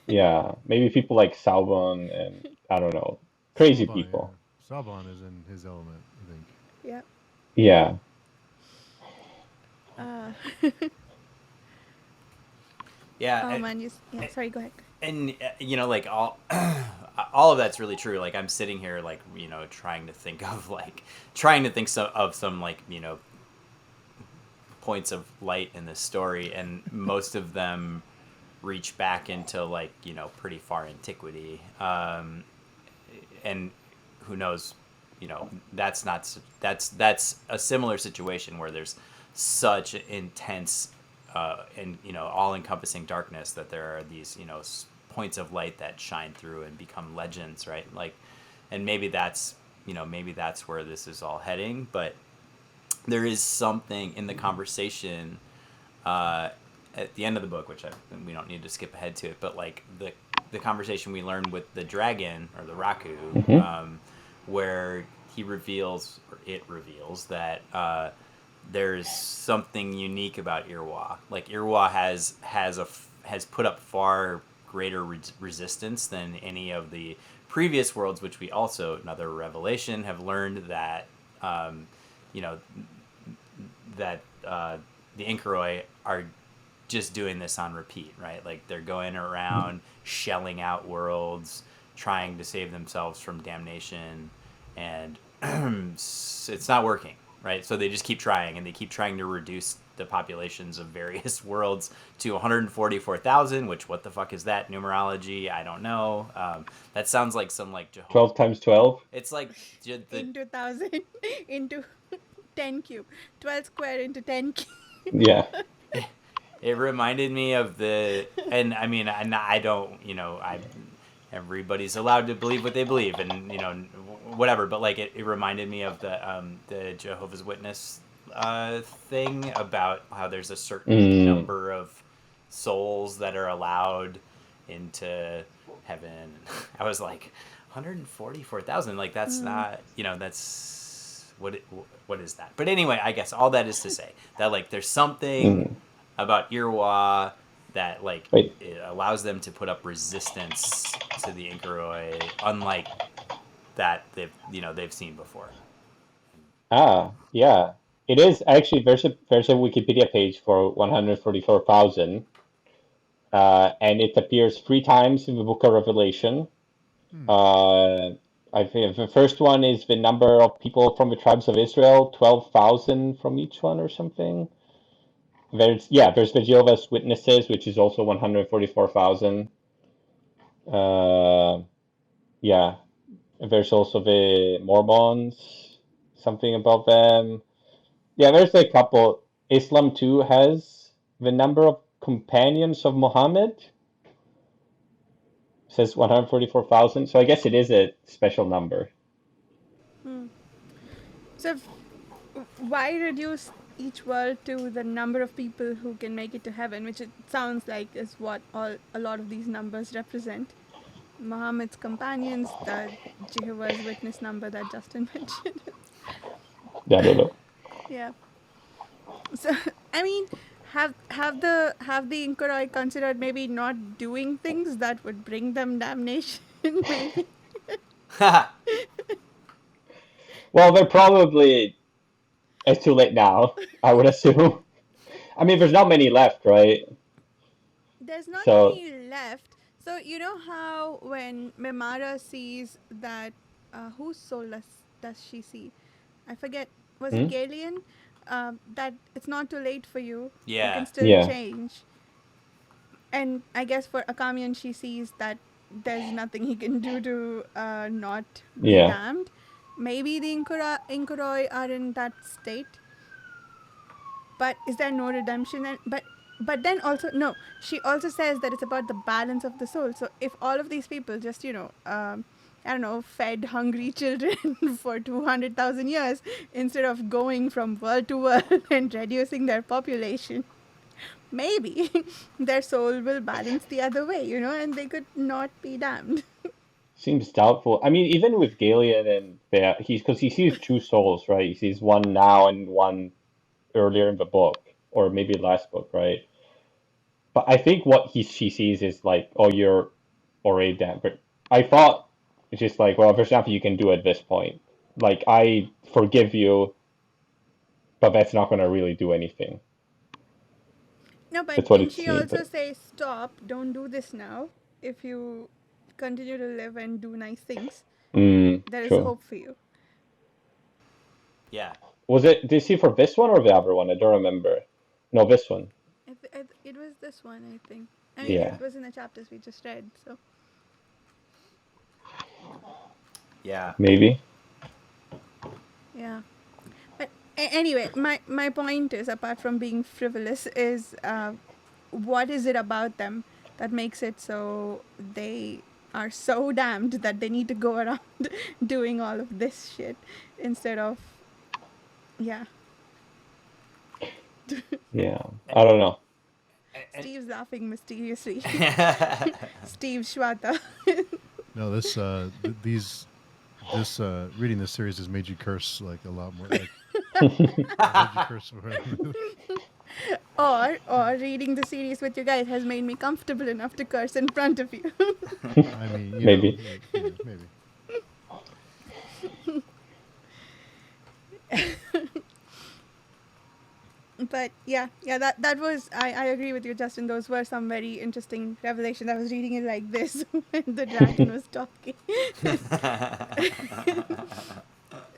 Yeah, maybe people like Salvan and I don't know, crazy Saban, yeah. people. Saban is in his element, I think. Yeah. Yeah. Uh, Yeah, oh man, yeah. Sorry, go ahead. and like all of that's really true. Like I'm sitting here like trying to think of of some like points of light in this story, and most of them reach back into like pretty far antiquity, and who knows, that's a similar situation where there's such intense and all-encompassing darkness that there are these points of light that shine through and become legends, right? Like, and maybe that's where this is all heading, but there is something in the conversation at the end of the book, which we don't need to skip ahead to it, but like the conversation we learned with the dragon or the Raku, Hmm. where it reveals that there's something unique about Irwa. Like Irwa has put up far greater resistance than any of the previous worlds, which we also, another revelation, have learned that you know that the Inkaroi are just doing this on repeat, right? Like they're going around shelling out worlds, trying to save themselves from damnation, and it's not working, right? So they just keep trying, and they keep trying to reduce the populations of various worlds to 144,000. Which, what the fuck is that numerology? I don't know. That sounds like some like Jehovah. 12 times 12. It's like the Into 1,000 into 10 cube, 12 square into 10 cube. Yeah. it reminded me of and I mean, I don't, everybody's allowed to believe what they believe, and whatever. But like, it reminded me of the Jehovah's Witness thing about how there's a certain Mm. number of souls that are allowed into heaven. I was like, 144,000. Like that's not, that's what is that? But anyway, I guess all that is to say that like there's something Mm. about Irwa that like Wait. it allows them to put up resistance to the Inkaroi, unlike that they've seen before. Ah, yeah. It is actually there's a Wikipedia page for 144,000, and it appears 3 times in the Book of Revelation. Hmm. I think the first one is the number of people from the tribes of Israel, 12,000 from each one or something. There's the Jehovah's Witnesses, which is also 144,000. Uh, yeah, there's also the Mormons, something about them. Yeah, there's a couple. Islam too has the number of companions of Muhammad. Says 144,000. So I guess it is a special number. So, why reduce each world to the number of people who can make it to heaven, which it sounds like is what a lot of these numbers represent? Muhammad's companions, the Jehovah's Witness number that Justin mentioned. Yeah, I don't know. Yeah. So, I mean, have the Inkaroi considered maybe not doing things that would bring them damnation? Maybe. Well, they're probably it's too late now, I would assume. I mean, there's not many left, right? There's not So, many left. So you know how when Memara sees that, whose soul does she see? I forget was it Hmm? Galen? That it's not too late for you. You can Yeah. still Yeah. change. And I guess for Akamian, she sees that there's nothing he can do to not be Yeah. damned. Maybe the Inkuroi are in that state, but is there no redemption? But then also no. She also says that it's about the balance of the soul. So if all of these people just I don't know, fed hungry children for 200,000 years instead of going from world to world and reducing their population, maybe their soul will balance the other way, and they could not be damned. Seems doubtful. I mean, even with Galen and Bea, because he sees two souls, right? He sees one now and one earlier in the book, or maybe last book, right? But I think what she sees is like, oh, you're already dead. But I thought it's just like, well, there's nothing you can do at this point. Like, I forgive you, but that's not going to really do anything. No, but That's what didn't it she seems. also say, stop, don't do this now? If you continue to live and do nice things, there is True. hope for you. Yeah. Was it, did she for this one or the other one? I don't remember. No, this one. It was this one, I think. I mean, Yeah. Yeah. it was in the chapters we just read, so. Yeah. Maybe. Yeah. But anyway, my point is, apart from being frivolous, is what is it about them that makes it so they are so damned that they need to go around doing all of this shit instead of, yeah. Yeah. I don't know. Steve's laughing mysteriously. And Steve Schwata. No, these this reading this series has made you curse like a lot more. Like made you curse more. or reading the series with you guys has made me comfortable enough to curse in front of you. I mean, Maybe. maybe. But yeah, that was, I agree with you, Justin. Those were some very interesting revelations. I was reading it like this when the dragon was talking.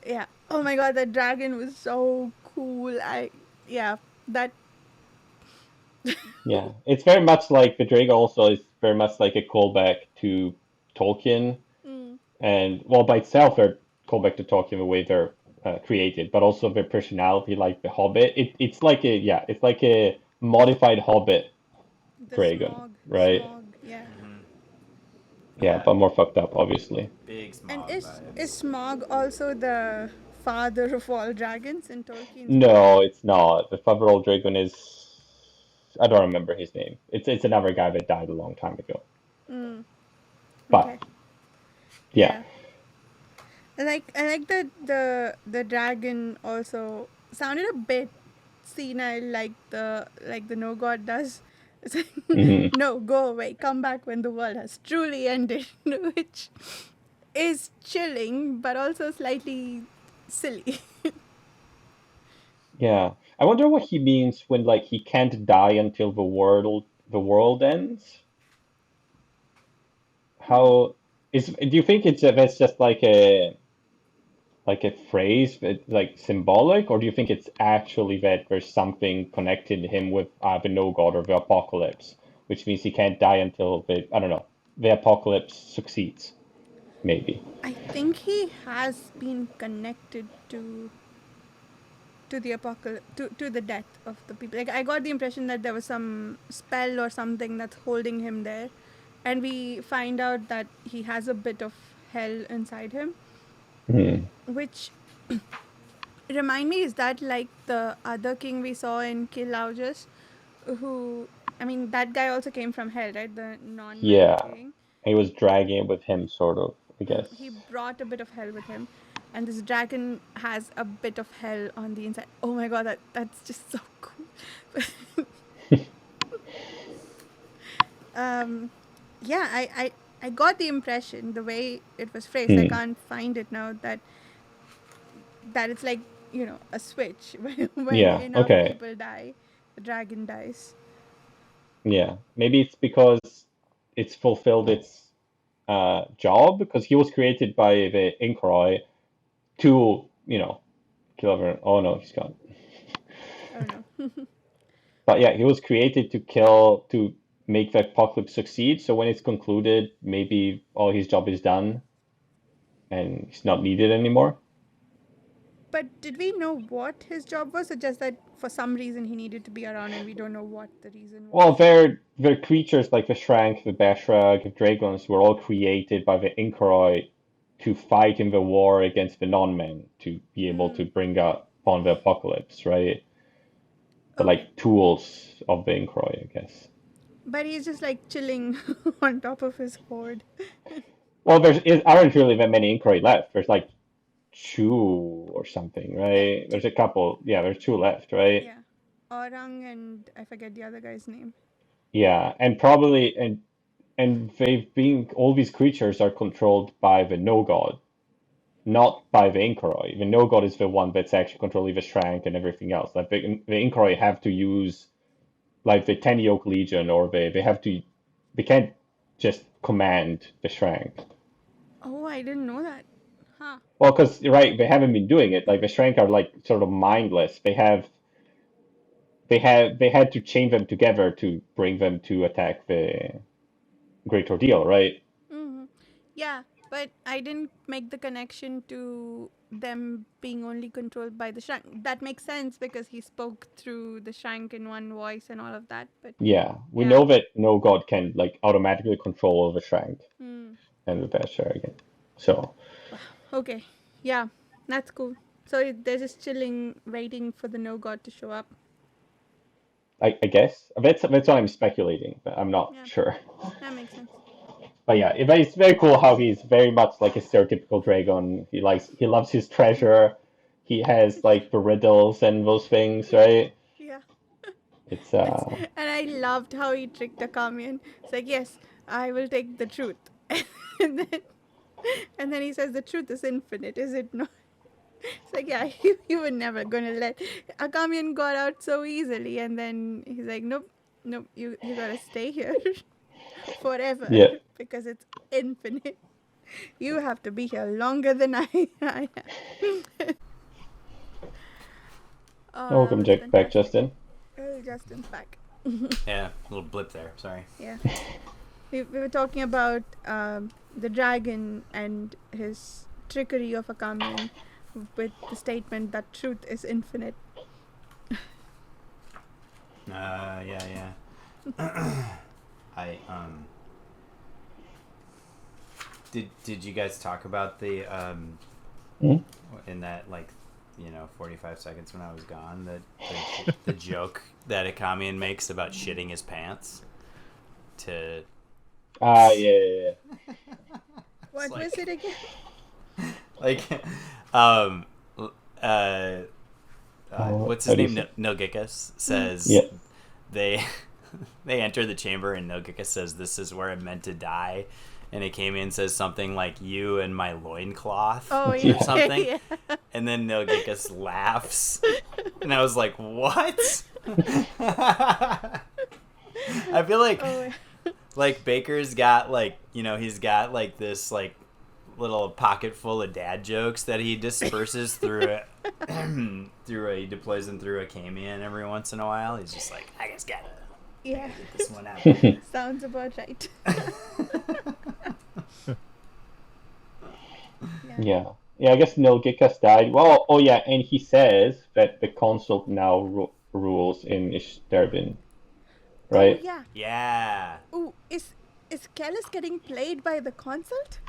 Yeah. Oh my god, that dragon was so cool. Yeah, that. Yeah. It's very much like the Drago also is very much like a callback to Tolkien. Mm, And well, by itself, they're callback to Tolkien the way they're created, but also their personality, like the Hobbit. It's like a, yeah, it's like a modified Hobbit the dragon, smog, right? yeah. Yeah, Yeah. but more fucked up, obviously. Big And smog is vibes. Smog also the father of all dragons in Tolkien's world? No, it's not. The Favorable Dragon is, I don't remember his name. It's another guy that died a long time ago. Mm, okay. But yeah, Yeah. I like the dragon also sounded a bit senile, like the no god does. It's like, hmm no, go away, come back when the world has truly ended, which is chilling but also slightly silly. yeah. I wonder what he means when like he can't die until the world ends. How is? Do you think that's just like a phrase that like symbolic, or do you think it's actually that there's something connected to him with the no god or the apocalypse, which means he can't die until the, I don't know, the apocalypse succeeds, maybe. I think he has been connected to the apocalypse, to the death of the people. Like, I got the impression that there was some spell or something that's holding him there, and we find out that he has a bit of hell inside him, Hmm. which remind me, is that like the other king we saw in Kill Lauges, who, I mean, that guy also came from hell, right? The non-man Yeah, king. he was dragging it with him, sort of, I He guess. brought a bit of hell with him, and this dragon has a bit of hell on the inside. Oh my god, that's just so cool. um, yeah, I got the impression, the way it was phrased. I Hmm. can't find it now. That it's like, a switch. When Yeah. enough Okay. people die, the dragon dies. Yeah. Maybe it's because it's fulfilled its job because he was created by the Inkroi to, kill everyone. Oh no, he's gone. Oh no. But yeah, he was created to make the apocalypse succeed. So when it's concluded, maybe all his job is done and he's not needed anymore. But did we know what his job was, or just that for some reason he needed to be around and we don't know what the reason was? Well, they're creatures like the Shrank, the Bashrag, the Dragons were all created by the Inkaroi to fight in the war against the non-men to be able to bring upon the apocalypse, right? But Okay. like tools of the Inkaroi, I guess. But he's just like chilling on top of his horde. Well, aren't really that many Inkaroi left. There's like two or something, Yeah, right? There's a couple. Yeah, there's two left, right? yeah. Orang and I forget the other guy's name. Yeah, and probably and all these creatures are controlled by the no god, not by the Inkaroi. The no god is the one that's actually controlling the Shrank and everything else. Like the Inkaroi have to use like the Ten Yoke Legion, or they can't just command the Shrank. Oh, I didn't know that. Huh. Well, because right, they haven't been doing it. Like the Shrank are like sort of mindless. They had to chain them together to bring them to attack the Great Ordeal, right? Hmm. Yeah, but I didn't make the connection to them being only controlled by the shank. That makes sense because he spoke through the shank in one voice and all of that. But Yeah, we yeah. know that no god can like automatically control the Shrank Hmm. and the Basher again. So Okay. Yeah, that's cool. So they're just chilling, waiting for the no god to show up. I guess that's what I'm speculating, but I'm not Yeah, sure. that makes sense. But yeah, it's very cool how he's very much like a stereotypical dragon. He loves his treasure. He has like the riddles and those things, right? Yeah. It's It's, and I loved how he tricked Akamian. It's like, yes, I will take the truth. and then and then he says the truth is infinite, is it not? It's like, yeah, you were never gonna let Akamian got out so easily, and then he's like, nope, nope, you gotta stay here forever yeah. because it's infinite. You have to be here longer than I am. Oh, that Welcome was back, fantastic. Justin. Oh, Justin's back. Yeah, a little blip there. Sorry. Yeah. We were talking about the dragon and his trickery of Akamian with the statement that truth is infinite. Yeah. I Did you guys talk about the Hmm? in that 45 seconds when I was gone, the joke that Akamian makes about shitting his pants to Yeah. What like- was it again? like what's his how do you name? Nilgikus says Yeah. they they enter the chamber and Nilgikus says, "This is where I'm meant to die." And Akamian says something like, "You and my loincloth," Oh, or yeah. something. Yeah. And then Nilgikus laughs. And I was like, what? I feel like Oh, Baker's got he's got this little pocket full of dad jokes that he disperses through he deploys them through Akamian every once in a while. He's just like, I just gotta yeah. get this one out. Sounds about right. Yeah. Yeah, I guess Nilgikas died. Well, oh yeah, and he says that the consult now rules in Ishtarvin, right? Oh, yeah. Yeah. Ooh, is Kellis getting played by the consult?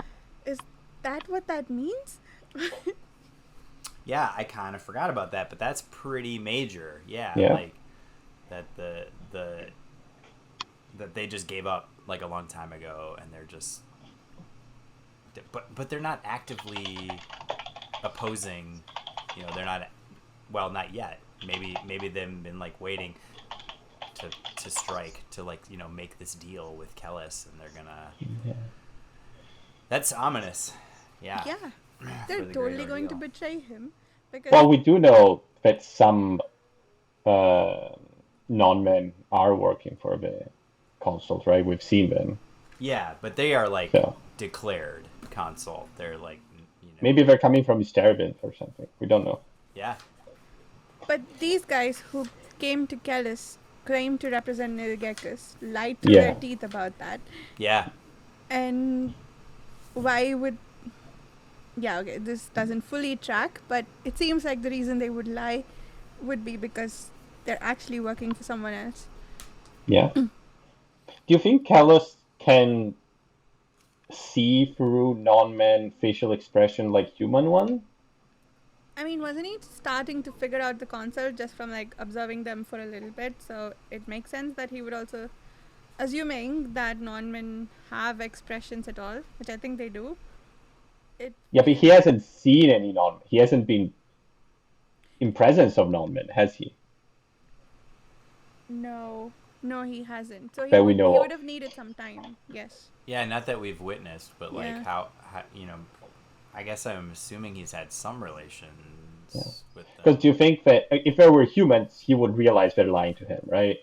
Is that what that means? Yeah, I kind of forgot about that, but that's pretty major. Yeah, Yeah. like that that they just gave up a long time ago, and they're just but they're not actively opposing. They're not. Well, not yet. Maybe they've been waiting to strike to make this deal with Kellis, and they're gonna. Yeah. That's ominous. Yeah. Yeah. For They're the totally Great going to Ordeal. betray him. Because Well, we do know that some non-men are working for the consult, right? We've seen them. Yeah, but they are So declared consult. They're maybe they're coming from Ishtarvin or something. We don't know. Yeah. But these guys who came to Kellis claimed to represent Nilgekus, lied through their Yeah. teeth about that. Yeah. And why would... Yeah, okay, this doesn't fully track, but it seems like the reason they would lie would be because they're actually working for someone else. Yeah. Do you think Callus can see through non-man facial expression like human one? I mean, wasn't he starting to figure out the concept just from like observing them for a little bit? So it makes sense that he would also, assuming that non-men have expressions at all, which I think they do. Yeah, but he hasn't seen any non. He hasn't been in presence of non-men, has he? No, he hasn't. So That we know he of. would have needed some time. Yes. Yeah, not that we've witnessed, but like Yeah. how you know, I guess I'm assuming he's had some relations with them. Because do you think that if there were humans, he would realize they're lying to him, right?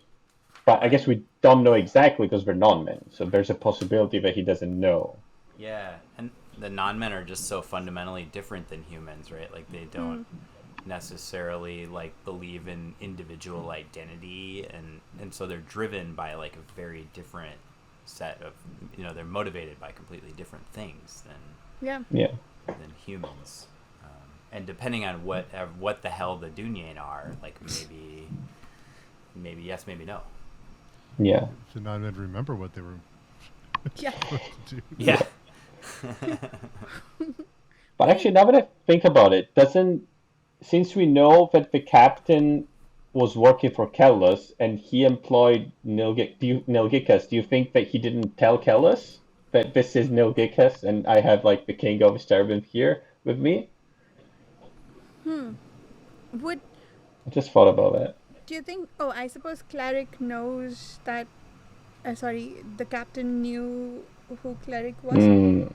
But I guess we don't know exactly because we're non-men, so there's a possibility that he doesn't know. Yeah, and the non-men are just so fundamentally different than humans, right? Like they don't necessarily like believe in individual identity, and so they're driven by like a very different set of, they're motivated by completely different things Yeah. than humans. And depending on what the hell the Dunyan are, like maybe yes, maybe no. To not even remember what they were Yeah. supposed to do. Yeah. But actually, now that I think about it, since we know that the captain was working for Kellus and he employed Nilgikas, do you think that he didn't tell Kellus that this is Nilgikas and I have like the king of Sterben here with me? Would I just thought about that. do you think? Oh, I suppose Cleric knows that. The captain knew who Cleric was.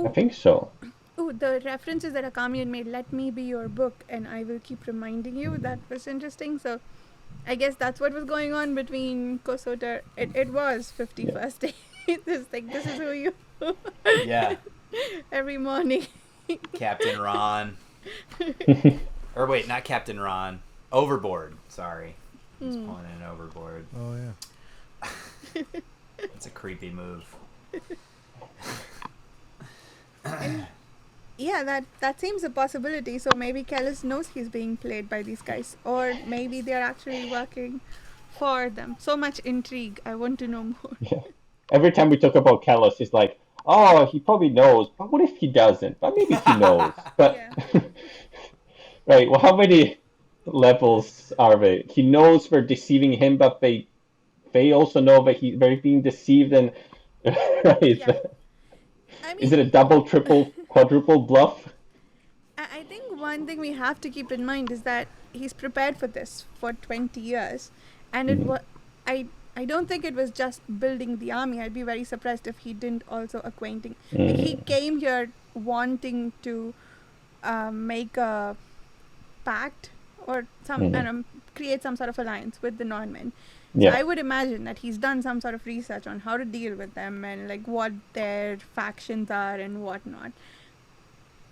I think so. Oh, the references that Akamian made, let me be your book and I will keep reminding you, that was interesting. So I guess that's what was going on between Kosotar. It was 51st day. This is who you... Yeah. Every morning. Captain Ron. Or wait, not Captain Ron. Overboard. Sorry. He's pulling in Overboard. Oh yeah. It's a creepy move. Yeah, that seems a possibility. So maybe Kellis knows he's being played by these guys. Or maybe they're actually working for them. So much intrigue. I want to know more. Yeah. Every time we talk about Kellus, he's like, oh, he probably knows. But what if he doesn't? But maybe he knows. But Yeah. right, well, how many levels are they? He knows we're deceiving him, but they also know that they're being deceived, and right? Yeah. I mean, Is it a double, triple, quadruple bluff? I think one thing we have to keep in mind is that he's prepared for this for 20 years, and it was I don't think it was just building the army. I'd be very surprised if he didn't also acquainting. Like, he came here wanting to make a pact or create some sort of alliance with the non-men. So I would imagine that he's done some sort of research on how to deal with them and like what their factions are and whatnot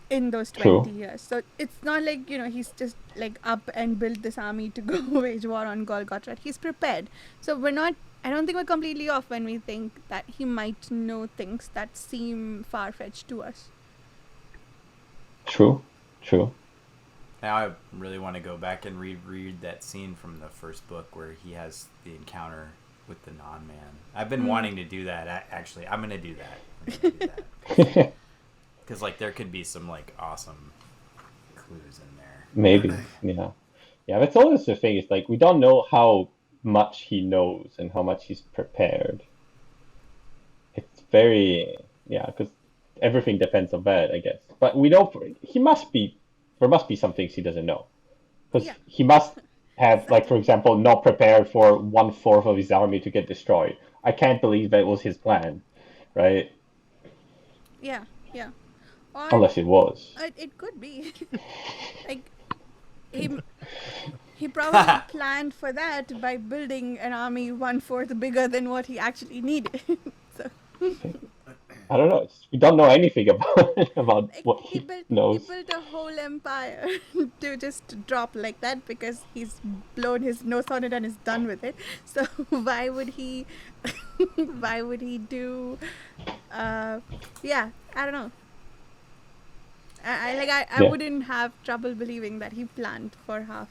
in those 20 years. So it's not like, he's just like up and built this army to go wage war on Golgotha. He's prepared. So I don't think we're completely off when we think that he might know things that seem far-fetched to us. True. Now I really want to go back and reread that scene from the first book where he has the encounter with the non-man. I've been wanting to do that. Actually, I'm going to do that. Because like there could be some like awesome clues in there. Maybe, yeah. That's always the thing. It's like we don't know how much he knows and how much he's prepared. It's very because everything depends on that, I guess. But we know there must be some things he doesn't know, because he must have, like, for example, not prepared for 1/4 of his army to get destroyed. I can't believe that was his plan, right? Yeah. Or Unless it was. it could be. Like, he probably planned for that by building an army 1/4 bigger than what he actually needed. So. I don't know. We don't know anything about Like what he he built knows. a whole empire to just drop like that because he's blown his nose on it and is done with it. So why would he why would he do yeah, I don't know. I Yeah, wouldn't have trouble believing that he planned for half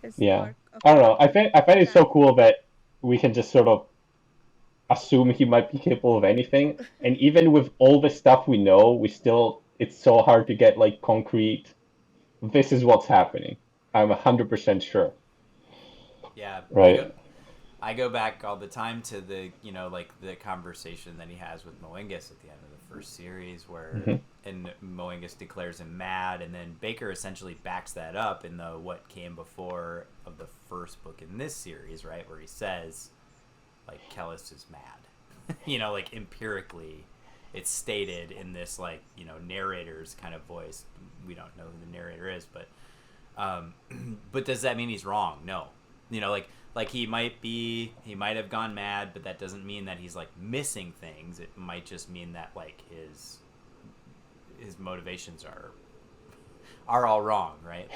his yeah. or a I don't know. quarter I find of it so that. cool that we can just sort of assume he might be capable of anything, and even with all the stuff we know, it's so hard to get like concrete. This is what's happening. I'm 100% sure, Yeah, right? I go back all the time to the like the conversation that he has with Moengus at the end of the first series, where Hmm. and Moengus declares him mad, and then Bakker essentially backs that up in the what came before of the first book in this series, right, where he says like Kellis is mad, like empirically, it's stated in this like narrator's kind of voice. We don't know who the narrator is, um, but does that mean he's wrong? No. Like he might have gone mad, but that doesn't mean that he's like missing things. It might just mean that like his motivations are all wrong, right?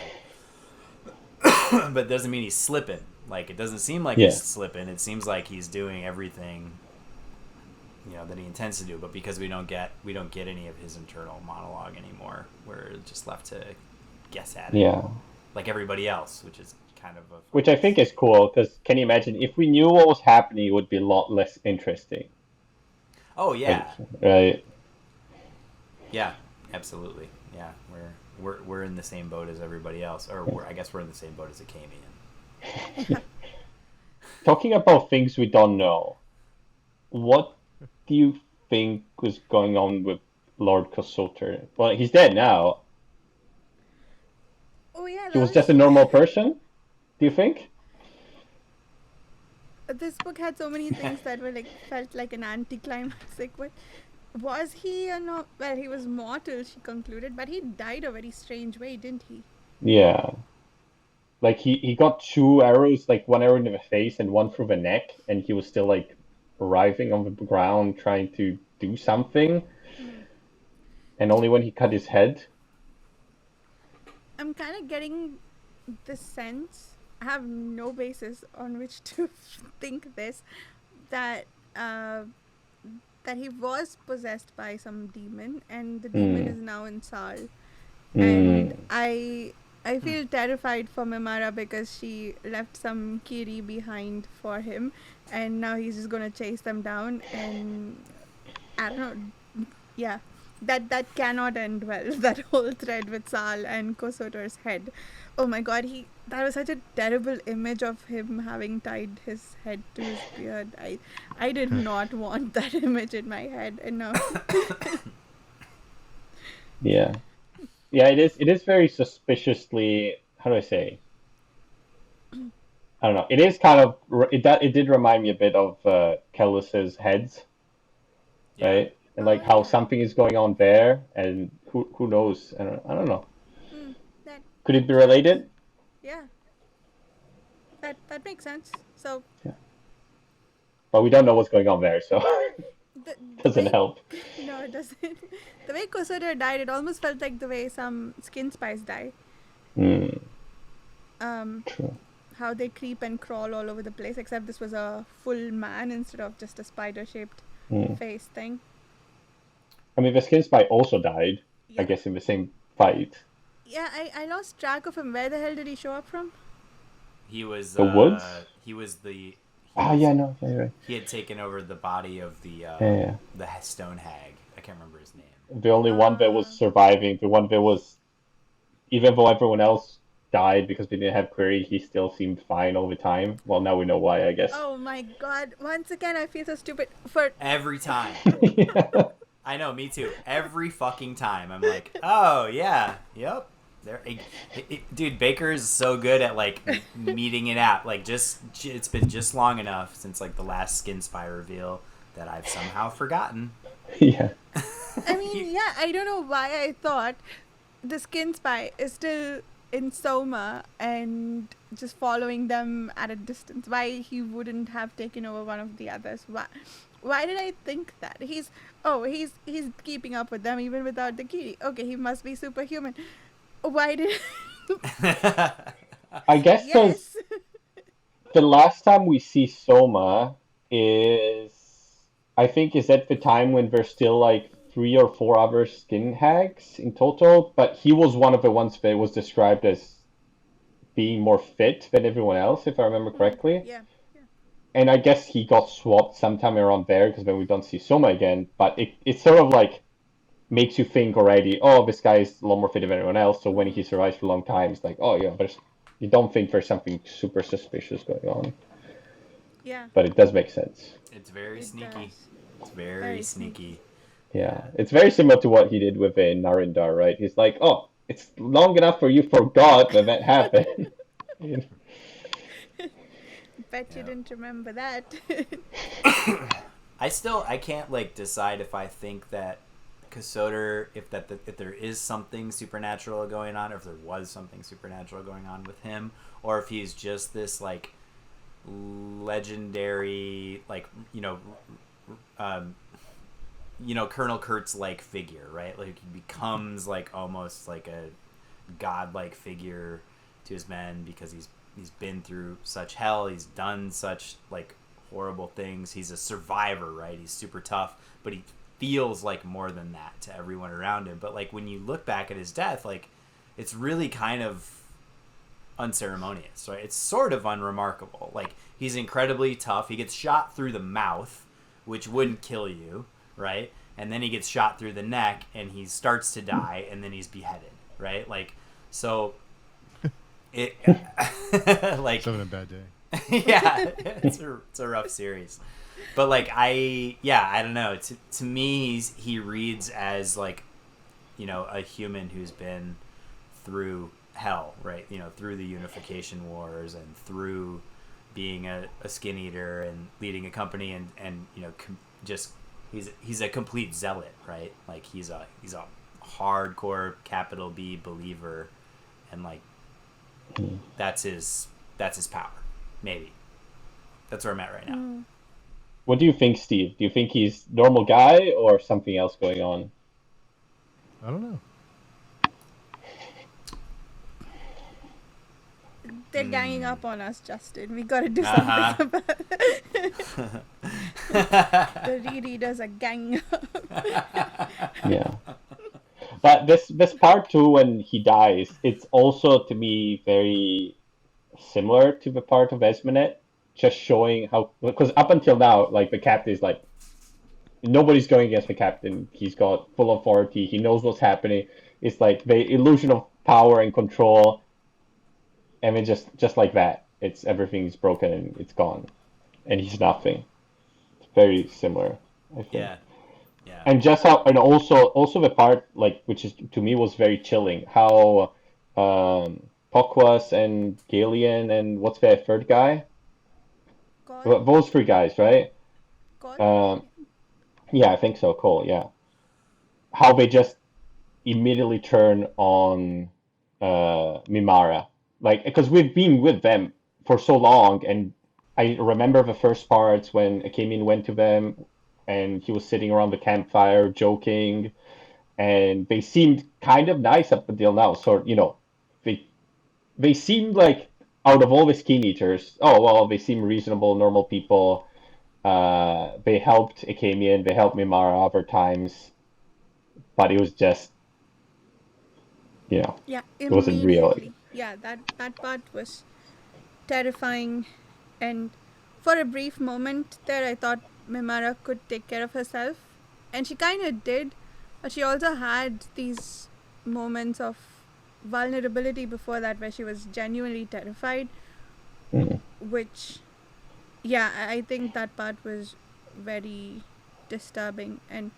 But it doesn't mean he's slipping. Like it doesn't seem like he's Yeah, slipping. It seems like he's doing everything that he intends to do, but because we don't get any of his internal monologue anymore, we're just left to guess at it yeah. like everybody else, which is kind of a Which I fun think is cool because can you imagine if we knew what was happening, it would be a lot less interesting. oh Like, yeah, right? yeah, absolutely, yeah, we're in the same boat as everybody else, or I guess we're in the same boat as Akamian. Talking about things we don't know, what do you think was going on with Lord Consultor? Well, he's dead now. Oh yeah, He that was just a was normal person, do you think? this book had so many things that were like felt like an anticlimax. Like what was he or not? Well, he was mortal, she concluded, but he died a very strange way, didn't he? Yeah. Like he got two arrows, like one arrow in the face and one through the neck, and he was still like writhing on the ground trying to do something, and only when he cut his head. I'm kind of getting the sense, I have no basis on which to think this, that uh, that he was possessed by some demon and the demon Mm, is now in Sal. And mm, I feel terrified for Mimara because she left some Kiri behind for him and now he's just gonna chase them down and I don't know. Yeah, that cannot end well. That whole thread with Sal and Kosotor's head. Oh my god, he that was such a terrible image of him having tied his head to his beard. I did not want that image in my head, and now yeah. Yeah, it is very suspiciously, how do I say? I don't know. It is kind of it did remind me a bit of Kellis's heads, Yeah, right? And oh like how yeah, something is going on there, and who knows? I don't know. that Could it be that's right. related? Yeah, that makes sense. So Yeah. But we don't know what's going on there, so the doesn't way help. no it doesn't. The way Kosotor died, it almost felt like the way some skin spies die. Mm, Um, true. how they creep and crawl all over the place, except this was a full man instead of just a spider shaped Mm. face thing. I mean, the Skin Spy also died, I Yeah. guess, in the same fight. Yeah, I lost track of him. Where the hell did he show up from? he was The woods? he was the he Ah, was yeah, no, yeah, you're right. he had taken over the body of Yeah, yeah. the stone hag. I can't remember his name. The only one that was Uh, surviving, the one that was, even though everyone else died because they didn't have query, he still seemed fine all the time. Well, now we know why, I guess. oh my god. Once again, I feel so stupid. For. Every time. Yeah. I know, me too. Every fucking time, I'm like, oh yeah, yep. There, dude, Baker is so good at like meeting it out. Like, it's been just long enough since like the last Skin Spy reveal that I've somehow forgotten. Yeah. I mean, yeah, I don't know why I thought the skin spy is still in Soma and just following them at a distance. Why he wouldn't have taken over one of the others? Why did I think that? He's keeping up with them even without the key. Okay, he must be superhuman. Why did I guess because yes. the last time we see Soma is, I think, is at the time when there's still like 3 or 4 other skin hags in total, but he was one of the ones that was described as being more fit than everyone else, if I remember correctly. Yeah. Yeah. And I guess he got swapped sometime around there because then we don't see Soma again. But it sort of like makes you think already, oh, this guy is a lot more fit than everyone else. So when he survives for a long time, it's like, oh yeah, you don't think there's something super suspicious going on. Yeah. But it does make sense. It's very It sneaky. does. It's very Very sneaky. Yeah, it's very similar to what he did with Narendra, right? He's like, oh, it's long enough for you forgot that happened. You know? Bet you Yeah. didn't remember that. I can't like decide if I think that Kasoder, if there is something supernatural going on, or if there was something supernatural going on with him, or if he's just this like legendary, like Colonel Kurtz like figure, right? Like he becomes like almost like a godlike figure to his men because he's been through such hell, he's done such like horrible things, he's a survivor, right? He's super tough, but he feels like more than that to everyone around him. But like when you look back at his death, like it's really kind of unceremonious, right? It's sort of unremarkable. Like he's incredibly tough. He gets shot through the mouth, which wouldn't kill you, right? And then he gets shot through the neck and he starts to die and then he's beheaded, right? Like so it like He's having a bad day. yeah, it's a rough series. But like I don't know. To me, he reads as like, a human who's been through hell, right? Through the Unification Wars and through being a skin eater and leading a company and just he's a complete zealot, right? Like he's a hardcore capital B believer, and like that's his power. Maybe that's where I'm at right now. What do you think, Steve? Do you think he's normal guy or something else going on? I don't know. They're ganging up on us, Justin. We gotta do Uh-huh. something about it. The rereaders are ganging up. Yeah. But this part too, when he dies, it's also to me very similar to the part of Esmenet, just showing how, because up until now, like the captain is like, nobody's going against the captain. He's got full authority. He knows what's happening. It's like the illusion of power and control, and then just like that, everything's broken and it's gone, and he's nothing. It's very similar, I think. Yeah. Yeah. And just how, and also the part like which is to me was very chilling. How Pokwas and Galian and what's that third guy? Those 3 guys, right? God. Yeah, I think so. Cool. Yeah. How they just immediately turn on Mimara, like because we've been with them for so long, and I remember the first parts when Akemian went to them and he was sitting around the campfire joking, and they seemed kind of nice up until now. So they seemed like out of all the skin eaters, oh well, they seem reasonable, normal people. They helped Akemian, they helped Mimara other times, but it was just, Yeah, it wasn't real. immediately. Yeah, that part was terrifying, and for a brief moment there, I thought Mimara could take care of herself, and she kind of did, but she also had these moments of vulnerability before that where she was genuinely terrified, Mm. which, yeah, I think that part was very disturbing, and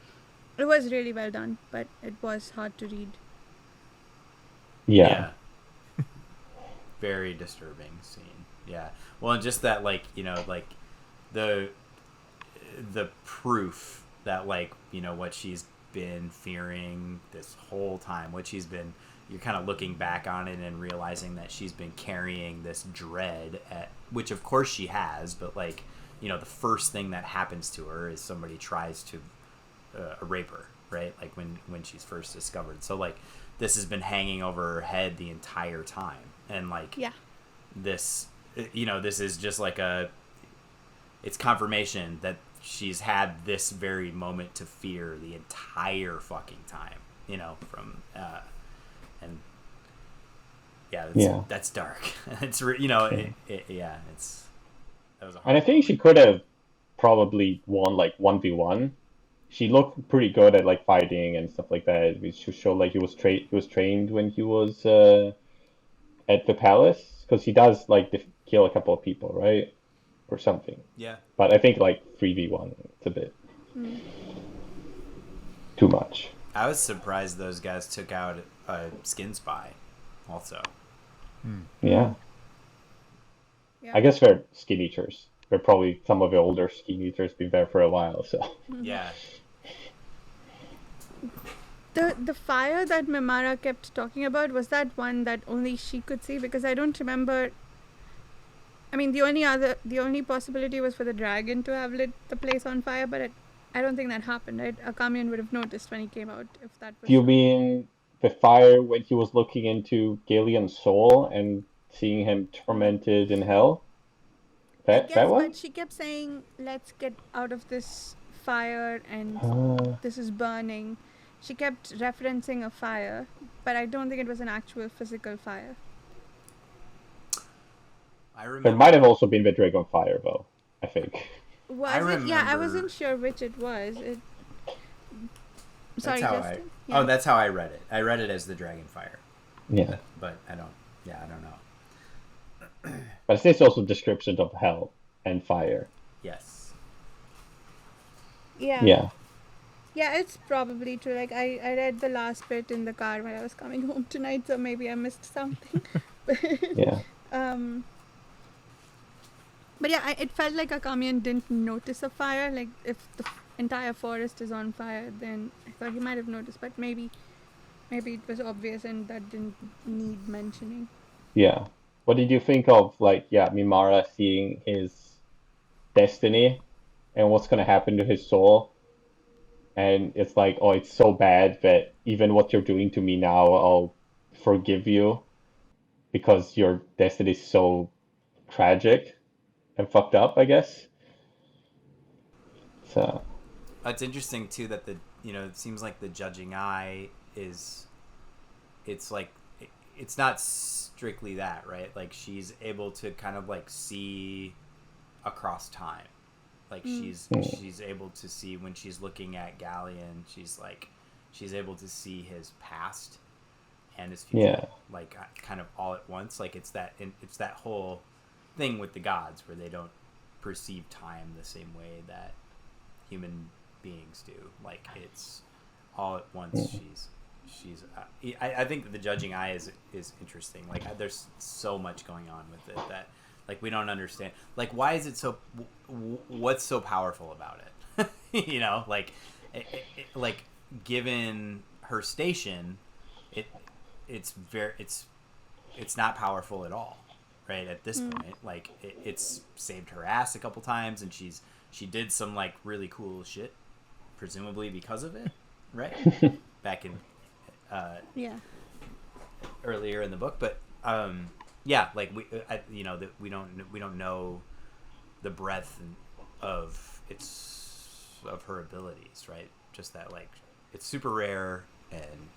it was really well done, but it was hard to read. Yeah. Very disturbing scene. Yeah. Well, and just that, like, like the proof that, like, what she's been fearing this whole time, what she's been you're kind of looking back on it and realizing that she's been carrying this dread, which of course she has, but like, you know, the first thing that happens to her is somebody tries to rape her, right? Like when she's first discovered. So like this has been hanging over her head the entire time, and like this, you know, this is just like it's confirmation that she's had this very moment to fear the entire fucking time, you know, from and that's dark. It's you know, it's that was a hard And I think she could have probably won like 1v1. She looked pretty good at like fighting and stuff like that. Which showed like he was trained when he was at the palace, because he does like kill a couple of people, right? Or something. Yeah. But I think like 3v1, it's a bit too much. I was surprised those guys took out a skin spy also. Yeah. Yeah. I guess they're skin eaters. They're probably some of the older skin eaters, been there for a while, so. Yeah. The fire that Mimara kept talking about, was that one that only she could see? Because I don't remember. I mean, the only possibility was for the dragon to have lit the place on fire, but I don't think that happened, right? Akamian would have noticed when he came out if that was. Do you mean the fire when he was looking into Galeon's soul and seeing him tormented in hell? That one? But she kept saying, "Let's get out of this fire," and this is burning. She kept referencing a fire, but I don't think it was an actual physical fire. I remember. There might have also been the dragon fire, though, I think. Was I it? remember. Yeah, I wasn't sure which it was. Sorry, that's how Justin. Oh, that's how I read it. I read it as the dragon fire. Yeah. But I don't know. But there's also descriptions of hell and fire. Yes. Yeah. Yeah. Yeah, it's probably true. Like I read the last bit in the car when I was coming home tonight, so maybe I missed something. Yeah. But yeah, it felt like Akamian didn't notice a fire. Like if the entire forest is on fire, then I thought he might have noticed. But maybe it was obvious and that didn't need mentioning. Yeah. What did you think of Mimara seeing his destiny and what's gonna happen to his soul? And it's like, oh, it's so bad that even what you're doing to me now, I'll forgive you because your destiny is so tragic and fucked up, I guess. So It's interesting too that it seems like the judging eye it's not strictly that, right? Like she's able to kind of like see across time. Like she's able to see when she's looking at Galleon, she's able to see his past and his future, like kind of all at once. Like it's that whole thing with the gods where they don't perceive time the same way that human beings do. Like it's all at once. I think that the judging eye is interesting. Like there's so much going on with it that like we don't understand. Like why is it so? What's so powerful about it? You know, like like given her station, it's not powerful at all, right? At this point, like it's saved her ass a couple times, and she did some like really cool shit, presumably because of it, right? Back in earlier in the book, but like we don't know the breadth of her abilities, right? Just that like it's super rare and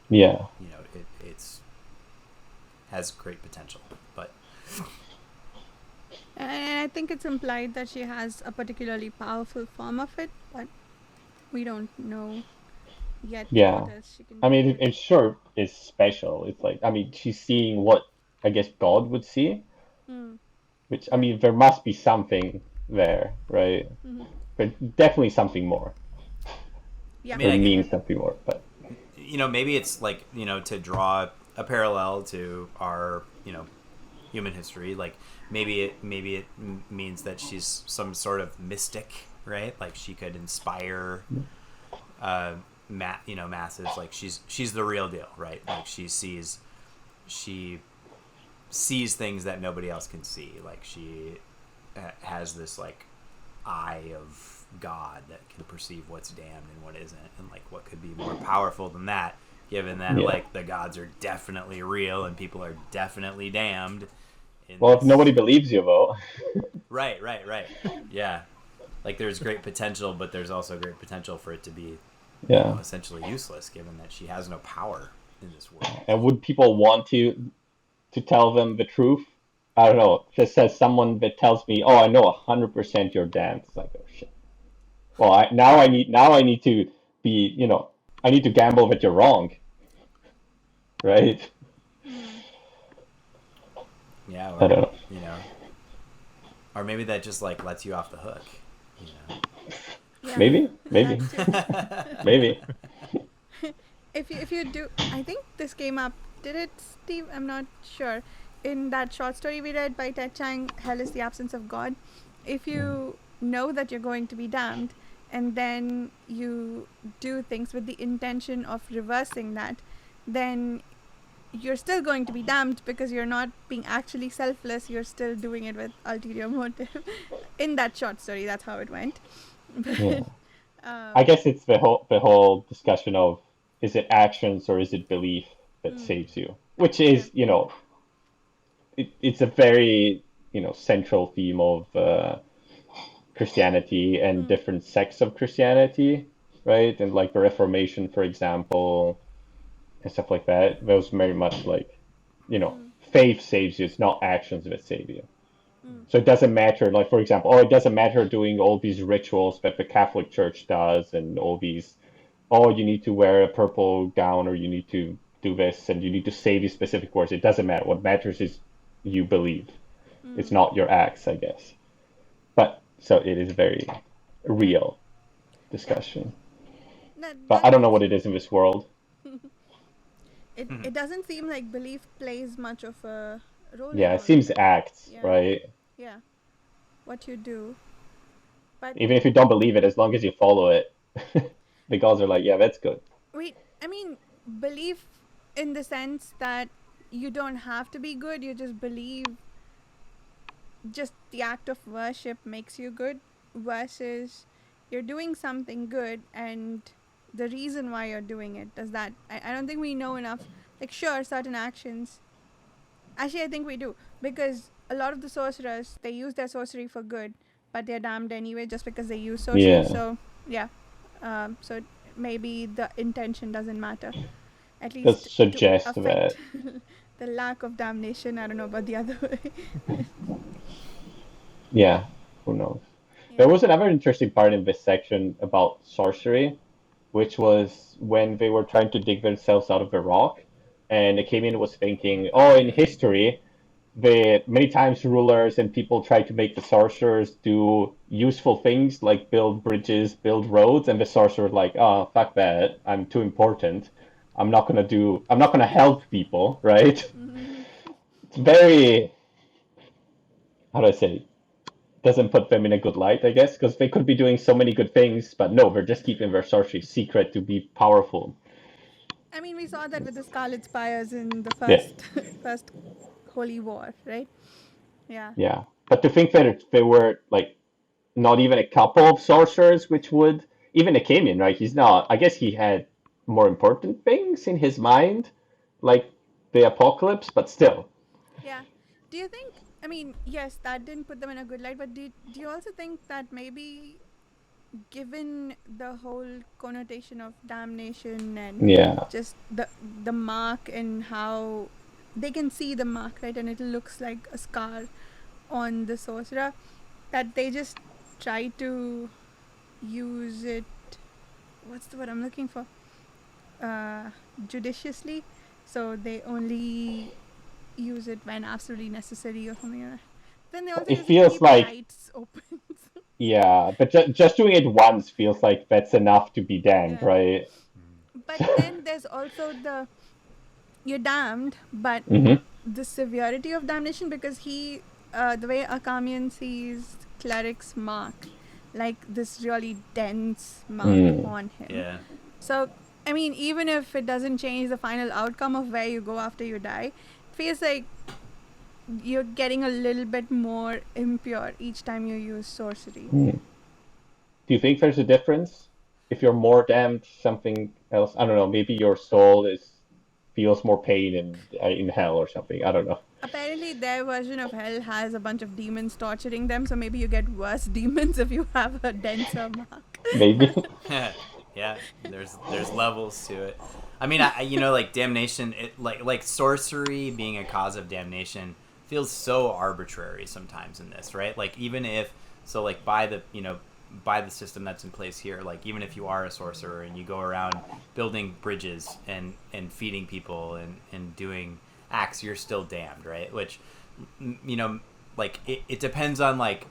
it's has great potential, but and I think it's implied that she has a particularly powerful form of it, but we don't know yet what else she can do. I mean, it sure is special. It's like, I mean, she's seeing what I guess God would see, which, I mean, there must be something there, right? But definitely something more. Yeah. I mean, it means something more, but maybe it's like, to draw a parallel to our, human history. Like maybe it means that she's some sort of mystic, right? Like she could inspire, masses. Like she's the real deal, right? Like she sees she sees things that nobody else can see. Like she has this like eye of God that can perceive what's damned and what isn't, and like what could be more powerful than that, given that like the gods are definitely real and people are definitely damned. Well, if nobody believes you, though. Right. Yeah. Like there's great potential, but there's also great potential for it to be essentially useless, given that she has no power in this world. And would people want to tell them the truth? I don't know. Just says someone that tells me, "Oh, I know 100% you're damned." It's like, oh shit. Well, I need to be, I need to gamble that you're wrong, right? Yeah. I don't know. Or maybe that just like lets you off the hook. Yeah, maybe. If you do, I think this came up. Did it, Steve? I'm not sure. In that short story we read by Ted Chiang, "Hell is the absence of God." If you know that you're going to be damned, and then you do things with the intention of reversing that, then you're still going to be damned because you're not being actually selfless. You're still doing it with ulterior motive. In that short story, that's how it went. Yeah. I guess it's the whole discussion of, is it actions or is it belief that saves you? Which is, it's a very, central theme of Christianity and different sects of Christianity, right? And like the Reformation, for example, and stuff like that. Those very much like, faith saves you. It's not actions that save you. So it doesn't matter, like, for example, it doesn't matter doing all these rituals that the Catholic Church does and all these, you need to wear a purple gown or you need to do this and you need to say these specific words. It doesn't matter. What matters is you believe. It's not your acts, I guess. But so it is a very real discussion. But I don't know what it is in this world. It doesn't seem like belief plays much of a role. Yeah, it seems acts, Yeah. right? Yeah, what you do. But Even if you don't believe it, as long as you follow it, the gods are like, yeah, that's good. wait, I mean, belief in the sense that you don't have to be good, you just believe. Just the act of worship makes you good, versus you're doing something good and the reason why you're doing it. Does that, I don't think we know enough. Like, sure, certain actions, actually I think we do, because a lot of the sorcerers, they use their sorcery for good, but they're damned anyway just because they use sorcery. Yeah. So yeah, so maybe the intention doesn't matter, at least Just to suggest that. affect the lack of damnation. I don't know about the other way. Yeah, who knows? Yeah. There was another interesting part in this section about sorcery, which was when they were trying to dig themselves out of the rock, and Akamian was thinking, in history, many times rulers and people try to make the sorcerers do useful things like build bridges, build roads, and the sorcerer was like, oh, fuck that, I'm too important. I'm not gonna help people, right? It's very, how do I say, doesn't put them in a good light, I guess, because they could be doing so many good things, but no, they're just keeping their sorcery secret to be powerful. I mean, we saw that with the Scarlet Spires in the Yeah. first Holy War, right? Yeah. Yeah, but to think that there were like not even a couple of sorcerers, which would even Akamian, right? He's not. I guess he had more important things in his mind, like the apocalypse, but still. Yeah. Do you think, I mean, yes, that didn't put them in a good light, but do you also think that maybe given the whole connotation of damnation and Yeah. just the mark and how they can see the mark, right, and it looks like a scar on the sorcerer, that they just try to use it, what's the word I'm looking for, judiciously, so they only use it when absolutely necessary or something like that. Then they also It use feels to keep like- lights open. Yeah, but just doing it once feels like that's enough to be damned, Yeah. right? But then there's also you're damned, but Mm-hmm. the severity of damnation, because the way Akamian sees cleric's mark, like this really dense mark on him. Yeah. So, I mean, even if it doesn't change the final outcome of where you go after you die, feels like you're getting a little bit more impure each time you use sorcery. Do you think there's a difference? If you're more damned, something else? I don't know. Maybe your soul feels more pain in hell or something. I don't know. Apparently, their version of hell has a bunch of demons torturing them, so maybe you get worse demons if you have a denser mark. Maybe. Yeah, there's levels to it. I mean, like damnation, like sorcery being a cause of damnation feels so arbitrary sometimes in this, right? Like even if so, like by the system that's in place here, like even if you are a sorcerer and you go around building bridges and feeding people and doing acts, you're still damned, right? Which like it depends on like.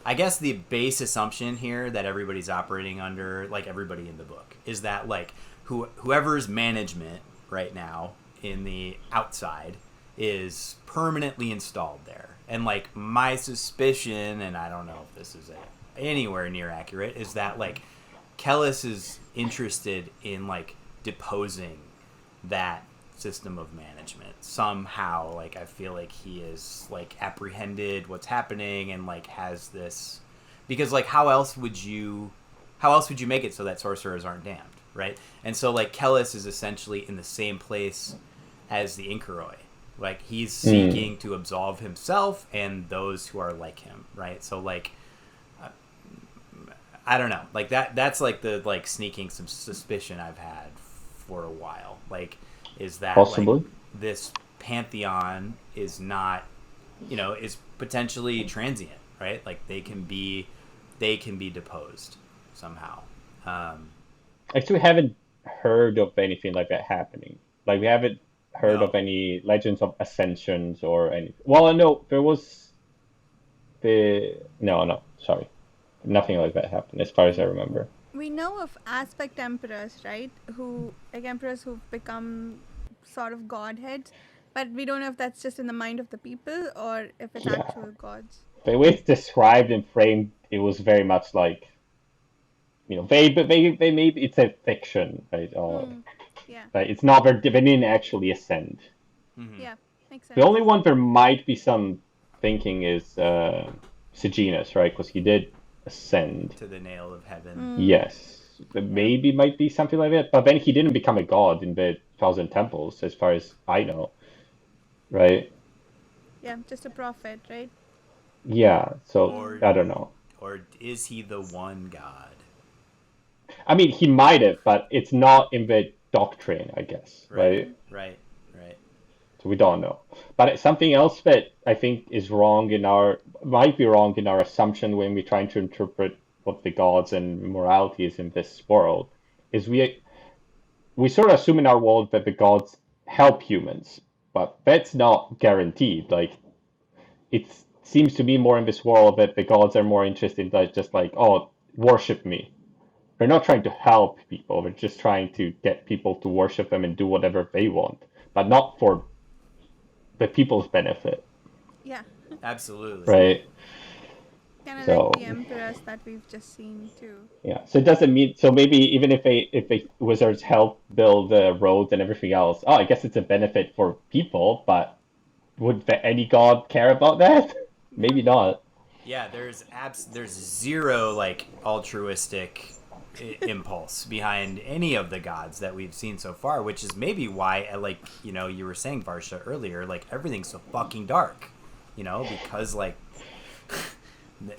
I guess the base assumption here that everybody's operating under, like everybody in the book, is that like whoever's management right now in the outside is permanently installed there. And like my suspicion, and I don't know if this is anywhere near accurate, is that like Kellis is interested in like deposing that system of management somehow. Like I feel like he is like apprehended what's happening and like has this, because like how else would you make it so that sorcerers aren't damned, right? And so like Kellis is essentially in the same place as the Inkaroi. Like he's seeking to absolve himself and those who are like him, right? So like I don't know, like that's like the like sneaking some suspicion I've had for a while, like is that Possibly. Like this pantheon is not, is potentially transient, right? Like they can be deposed somehow. Actually, we haven't heard of anything like that happening. Like we haven't heard of any legends of ascensions or anything. Well, no, there was no, sorry, nothing like that happened as far as I remember. We know of aspect emperors, right? Emperors who've become sort of godheads, but we don't know if that's just in the mind of the people or if it's actual gods. The way it's described and framed, it was very much like, they made it's a fiction, right? Yeah. But it's not they didn't actually ascend. Mm-hmm. Yeah, makes sense. The only one there might be some thinking is Sejanus, right? Because he did ascend to the nail of heaven. Yes, maybe might be something like that. But then he didn't become a god in the Thousand Temples, as far as I know, right? Yeah, just a prophet, right? Yeah. So I don't know. Or is he the one god? I mean, he might have, but it's not in the doctrine, I guess, right? Right. So we don't know. But something else that I think is might be wrong in our assumption when we're trying to interpret what the gods and morality is in this world is we sort of assume in our world that the gods help humans, but that's not guaranteed. Like it seems to be more in this world that the gods are more interested in just like, oh, worship me. They're not trying to help people. They're just trying to get people to worship them and do whatever they want, but not for the people's benefit. Yeah. Absolutely. Right. Kind of like the emperors that we've just seen too. Yeah. So it doesn't mean maybe even if they wizards help build the roads and everything else, I guess it's a benefit for people, but would any god care about that? Maybe not. Yeah, there's zero like altruistic impulse behind any of the gods that we've seen so far, which is maybe why, like, you were saying, Varsha, earlier, like everything's so fucking dark, because like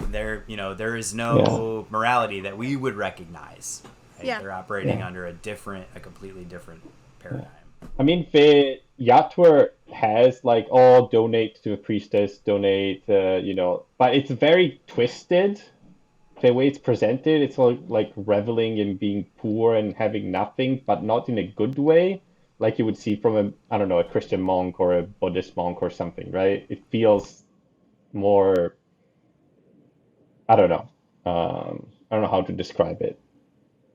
there is no morality that we would recognize. Right? Yeah. They're operating under a completely different paradigm. I mean, the Yatwer has like, donate to a priestess, donate, but it's very twisted. The way it's presented, it's like reveling in being poor and having nothing, but not in a good way, like you would see from a Christian monk or a Buddhist monk or something, right? It feels more, I don't know. I don't know how to describe it,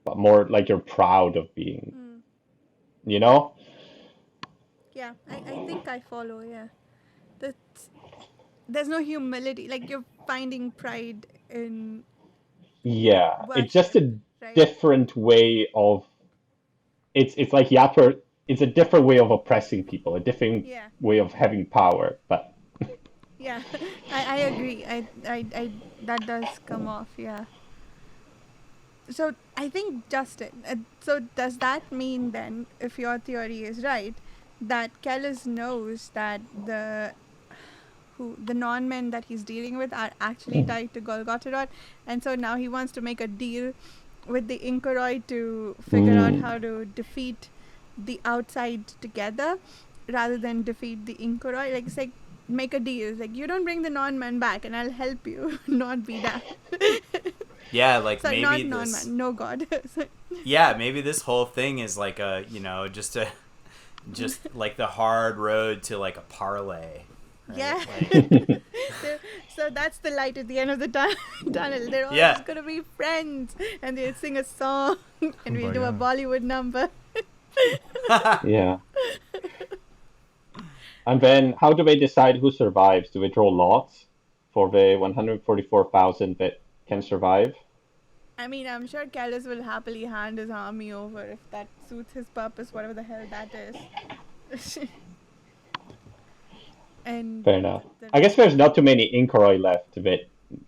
but more like you're proud of being, Yeah, I think I follow, yeah. There's no humility, like you're finding pride in Yeah, worship, it's just a right? different way of it's like Yatwer it's a different way of oppressing people, a different Yeah. way of having power. But Yeah. I agree. I that does come off. Yeah. So I think Justin. So does that mean then, if your theory is right, that Kellis knows that the non-men that he's dealing with are actually tied to Golgotha, and so now he wants to make a deal with the Inkoroi to figure out how to defeat the outside together, rather than defeat the Inkoroi. Like, it's like, make a deal. It's like, you don't bring the non-man back, and I'll help you not be that. Yeah, like So maybe not this. non-man, no god. So, Yeah, maybe this whole thing is like a just like the hard road to like a parlay. Right? yeah. Like, So that's the light at the end of the tunnel. They're all Yeah. just gonna be friends, and they'll sing a song, and we'll do a Kumbaya. Bollywood number. yeah. And then how do they decide who survives? Do they draw lots for the 144,000 that can survive? I mean, I'm sure Callis will happily hand his army over if that suits his purpose, whatever the hell that is. And Fair enough. the I guess there's not too many Inkoroi left that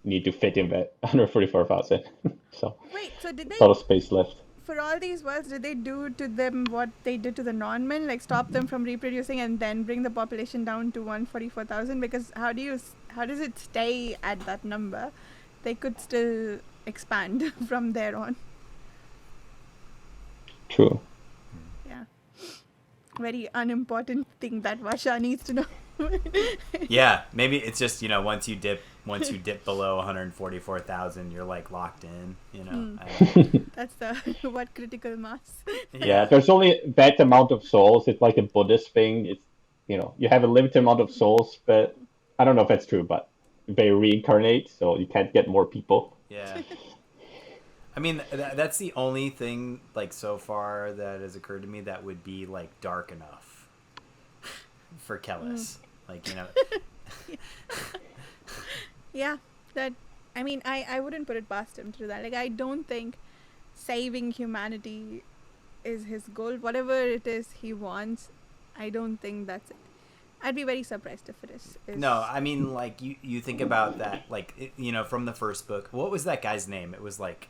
need to fit in that 144,000. So wait, so did a lot they, of space left. for all these worlds, did they do to them what they did to the non-men, like stop them from reproducing and then bring the population down to 144,000? Because how does it stay at that number? They could still expand from there on. True. Yeah. Very unimportant thing that Varsha needs to know. yeah, maybe it's just once you dip below 144,000, you're like locked in. That's the what critical mass. Yeah, there's only that amount of souls. It's like a Buddhist thing. It's you have a limited amount of souls, but I don't know if that's true, but they reincarnate, so you can't get more people. Yeah. I mean, that's the only thing like so far that has occurred to me that would be like dark enough for Kellis. Like, Yeah, that. I mean, I wouldn't put it past him to do that. Like, I don't think saving humanity is his goal. Whatever it is he wants, I don't think that's it. I'd be very surprised if it is. No, I mean, like you think about that, like from the first book. What was that guy's name? It was like,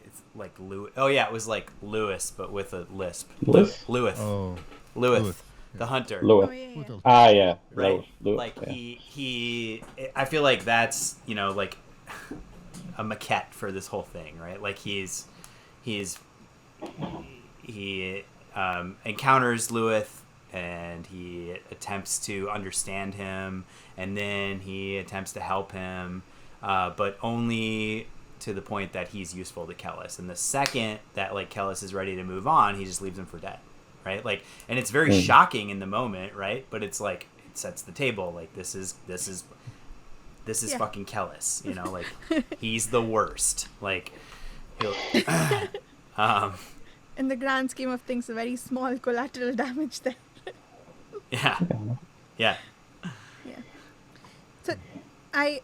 it's like Lewis. Oh yeah, it was like Lewis, but with a lisp. Lewis? Lewis. Oh, Lewis, the hunter. Lewis. Oh, yeah. With the- Ah, yeah. Right. Lewis, Like yeah. he. I feel like that's like a maquette for this whole thing, right? Like he encounters Lewis and he attempts to understand him, and then he attempts to help him, but only to the point that he's useful to Kellis. And the second that like Kellis is ready to move on, he just leaves him for dead, right? Like, and it's very shocking in the moment, right? But it's like it sets the table. Like this is Yeah. fucking Kellis, like he's the worst. Like he'll. In the grand scheme of things, a very small collateral damage there. Yeah. Yeah. Yeah. So, are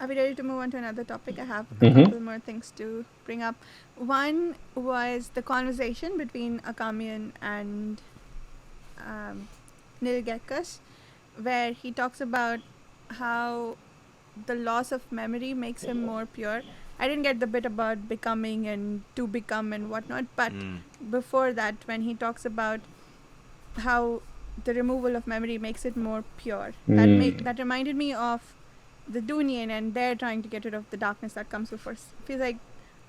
we ready to move on to another topic? I have a couple more things to bring up. One was the conversation between Akamian and Nilgekas, where he talks about how the loss of memory makes him more pure. I didn't get the bit about becoming and to become and whatnot, but before that, when he talks about how the removal of memory makes it more pure, that reminded me of the Dunian, and they're trying to get rid of the darkness that comes before. Feels like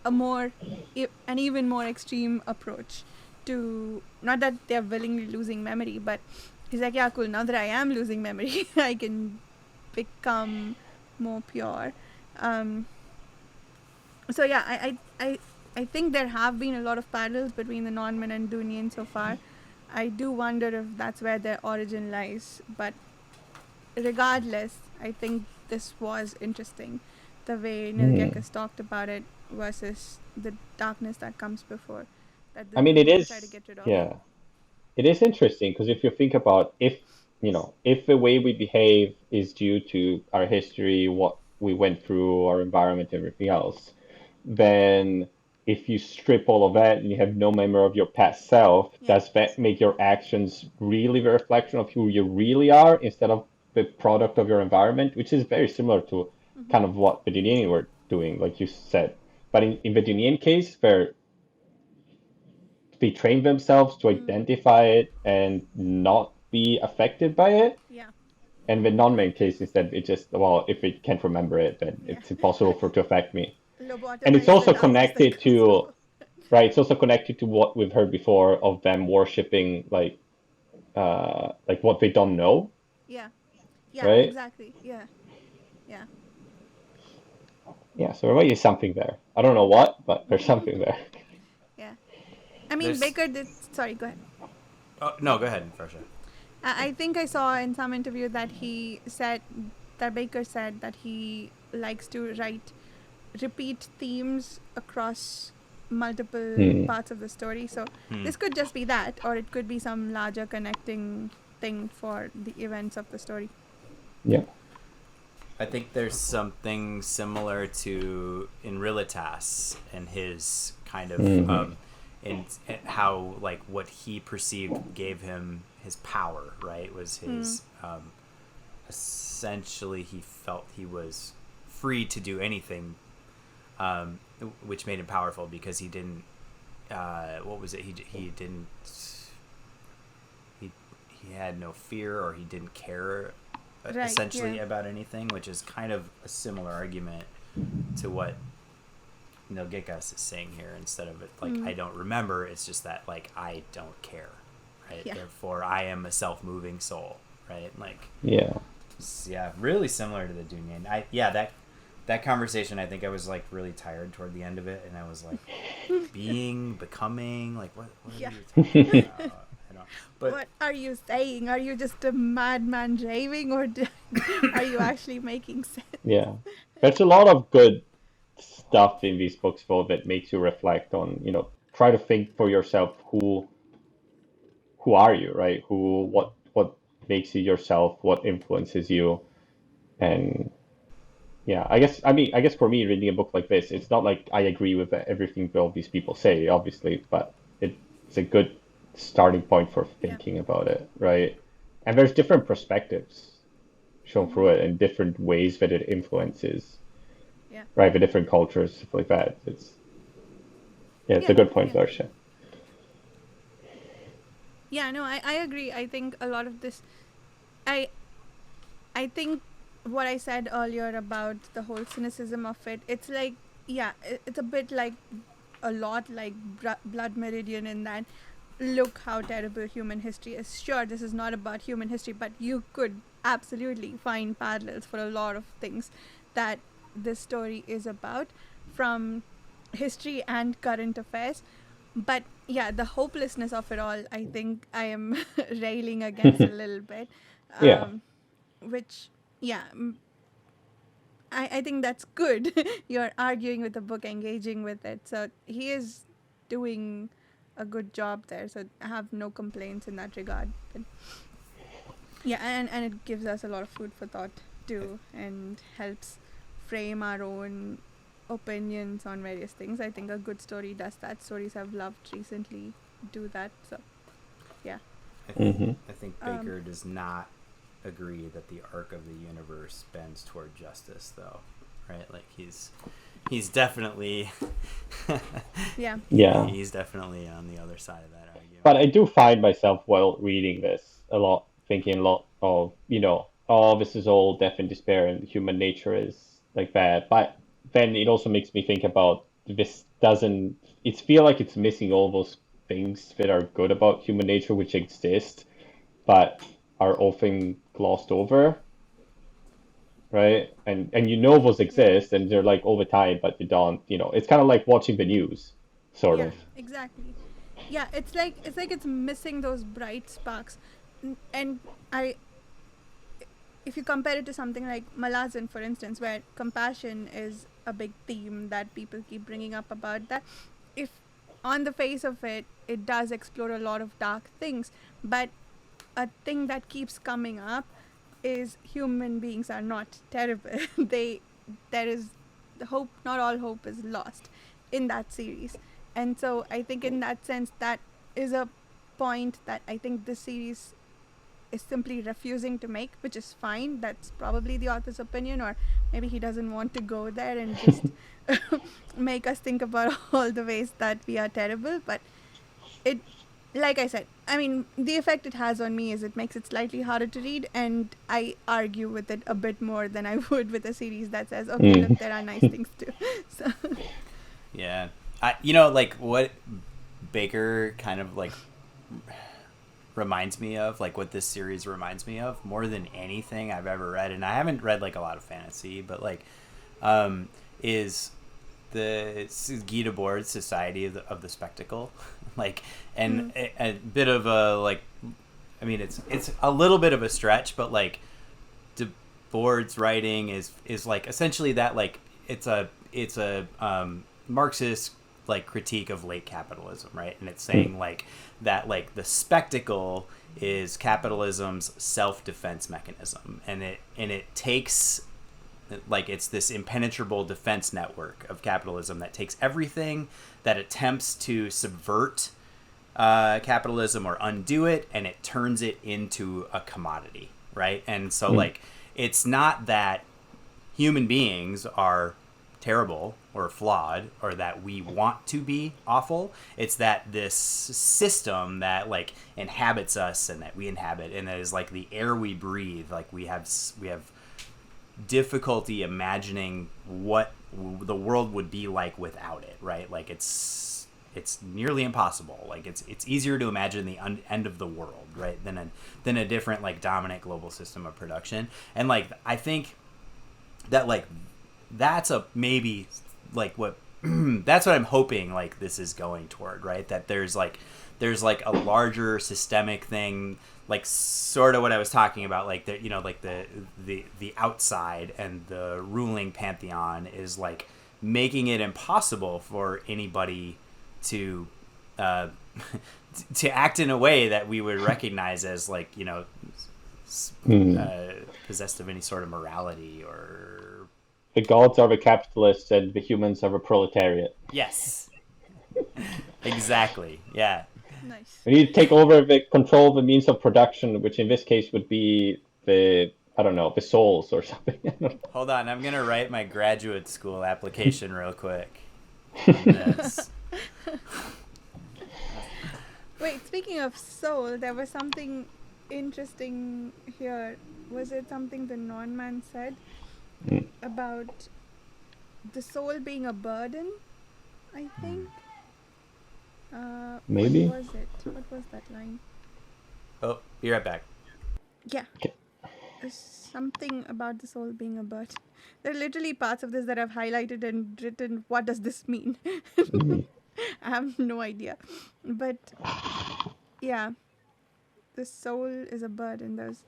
an even more extreme approach to, not that they're willingly losing memory, but he's like, yeah, cool, now that I am losing memory, I can become more pure. So yeah, I think there have been a lot of parallels between the non-men and Dunian so far. I do wonder if that's where their origin lies, but regardless, I think this was interesting, the way Nilgekas talked about it versus the darkness that comes before. That I mean, it is, try to get rid of. yeah, it is interesting because if you think about if the way we behave is due to our history, what we went through, our environment, everything else, then if you strip all of that and you have no memory of your past self, Yeah. does that make your actions really the reflection of who you really are instead of the product of your environment? Which is very similar to Mm-hmm. kind of what the Dunedin were doing, like you said. But in the Dunedin case, where they train themselves to Mm. identify it and not be affected by it. Yeah. And the non-main case instead, it just, well, if it can't remember it, then Yeah. it's impossible for it to affect me. And it's Lobotomize the also darkness that connected goes to, over. right, it's also connected to what we've heard before of them worshipping like what they don't know, Yeah. Yeah. right? Exactly. Yeah. Yeah. Yeah, so there might be something there. I don't know what, but there's something there. Yeah. I mean, There's. Baker did. Sorry. Go ahead. Oh no, go ahead, Varsha. I think I saw in some interview that he said that Baker said that he likes to write repeat themes across multiple Hmm. parts of the story. So Hmm. this could just be that, or it could be some larger connecting thing for the events of the story. Yeah. I think there's something similar to in Realitas and his kind of Hmm. in how like what he perceived gave him his power, right? Was his essentially he felt he was free to do anything, um, which made him powerful because he didn't. What was it? He didn't. He had no fear, or he didn't care Right. essentially Yeah. about anything, which is kind of a similar argument to what Nilgikas is saying here. Instead of it like I don't remember, it's just that like I don't care, right? Yeah. Therefore, I am a self-moving soul, right? Like Yeah. yeah, really similar to the Dunyan. That conversation, I think I was like really tired toward the end of it, and I was like, becoming, like what Yeah. are you talking about? I don't. But What are you saying? Are you just a madman raving, or are you actually making sense? Yeah. There's a lot of good stuff in these books though that makes you reflect on, try to think for yourself who are you, right? What makes you yourself, what influences you. And yeah, I guess for me reading a book like this, it's not like I agree with everything all these people say, obviously, but it's a good starting point for Yeah. thinking about it, right? And there's different perspectives shown through it and different ways that it influences, Yeah. right? The different cultures, stuff like that. It's a Yeah. good point, Yeah. Varsha. Yeah. No, I agree. I think a lot of this, I I think what I said earlier about the whole cynicism of it, it's like, yeah, it's a bit like a lot like Blood Meridian in that look how terrible human history is. Sure, this is not about human history, but you could absolutely find parallels for a lot of things that this story is about from history and current affairs. But yeah, the hopelessness of it all, I think I am railing against a little bit. Yeah. Um, which, yeah, I think that's good. You're arguing with the book, engaging with it. So he is doing a good job there. So I have no complaints in that regard. But yeah, and it gives us a lot of food for thought too, and helps frame our own opinions on various things. I think a good story does that. Stories I've loved recently do that. So yeah. Hmm. I think Baker does not agree that the arc of the universe bends toward justice, though, right? Like he's definitely Yeah. Yeah. he's definitely on the other side of that argument. But I do find myself while reading this a lot, thinking a lot of, oh, this is all death and despair and human nature is like that. But then it also makes me think about this doesn't, it's feel like it's missing all those things that are good about human nature, which exist, but are often glossed over, right? And those exist and they're like all the time, but they don't, it's kind of like watching the news, sort Yeah, of. exactly. Yeah, it's missing those bright sparks. And I if you compare it to something like Malazan, for instance, where compassion is a big theme that people keep bringing up about that, if on the face of it, it does explore a lot of dark things, but a thing that keeps coming up is human beings are not terrible. There is hope. Not all hope is lost. in that series. And so I think in that sense, that is a point that I think this series is simply refusing to make, which is fine. That's probably the author's opinion, or maybe he doesn't want to go there and just make us think about all the ways that we are terrible. But it, like I said, I mean, the effect it has on me is it makes it slightly harder to read, and I argue with it a bit more than I would with a series that says, okay, look, there are nice things too. So Yeah. Like what Baker kind of like reminds me of, like what this series reminds me of more than anything I've ever read, and I haven't read like a lot of fantasy, but like is the Guy Debord's Society of the Spectacle. Like, and a bit of a like, I mean, it's a little bit of a stretch, but like Debord's writing is like essentially that, like it's a Marxist like critique of late capitalism, right? And it's saying like that like the spectacle is capitalism's self-defense mechanism, and it takes, like, it's this impenetrable defense network of capitalism that takes everything that attempts to subvert capitalism or undo it, and it turns it into a commodity, right? And so like it's not that human beings are terrible or flawed or that we want to be awful. It's that this system that like inhabits us and that we inhabit, and that is like the air we breathe. Like we have difficulty imagining what the world would be like without it, right? Like it's nearly impossible. Like it's easier to imagine the end of the world, right, than a different like dominant global system of production. And like I think that like that's a maybe like what that's what I'm hoping like this is going toward, right? That there's like a larger systemic thing, like sort of what I was talking about, like the, you know, like the outside and the ruling pantheon is like making it impossible for anybody to to act in a way that we would recognize as like, you know, possessed of any sort of morality. Or the gods are the capitalists and the humans are the proletariat. Yes. Exactly. Yeah. nice. We need to take over the control of the means of production, which in this case would be the, I don't know, the souls or something. Hold on, I'm gonna write my graduate school application real quick on this. Wait, speaking of soul, there was something interesting here. Was it something the non-man said about the soul being a burden? I think. Maybe. What was it? What was that line? Oh, be right back. Yeah. Okay. There's something about the soul being a burden. There are literally parts of this that I've highlighted and written, what does this mean? I have no idea. But yeah, the soul is a burden. There's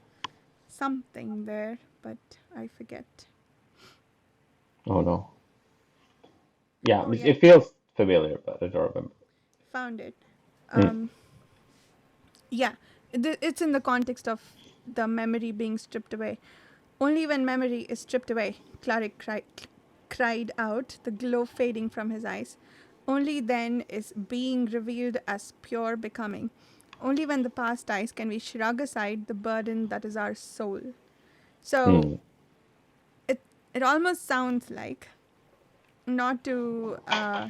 something there, but I forget. Oh no. Yeah, Oh, yeah. it feels familiar, but I don't remember. Found it. Yeah, it's in the context of the memory being stripped away. Only when memory is stripped away, Claric cried out, the glow fading from his eyes. Only then is being revealed as pure becoming. Only when the past dies can we shrug aside the burden that is our soul. So it almost sounds like, not to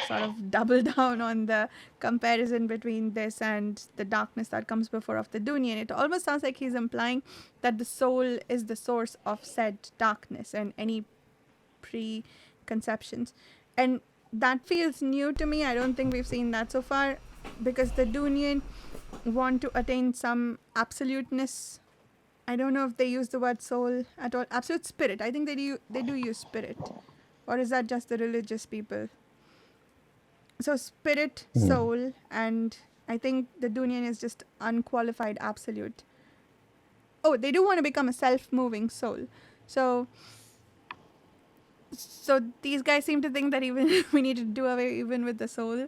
sort of double down on the comparison between this and the darkness that comes before of the Dunian, it almost sounds like he's implying that the soul is the source of said darkness and any preconceptions. And that feels new to me. I don't think we've seen that so far, because the Dunian want to attain some absoluteness. I don't know if they use the word soul at all. Absolute spirit. I think they do use spirit. Or is that just the religious people? So spirit, soul, and I think the Dunian is just unqualified absolute. Oh, they do want to become a self-moving soul. So these guys seem to think that even we need to do away even with the soul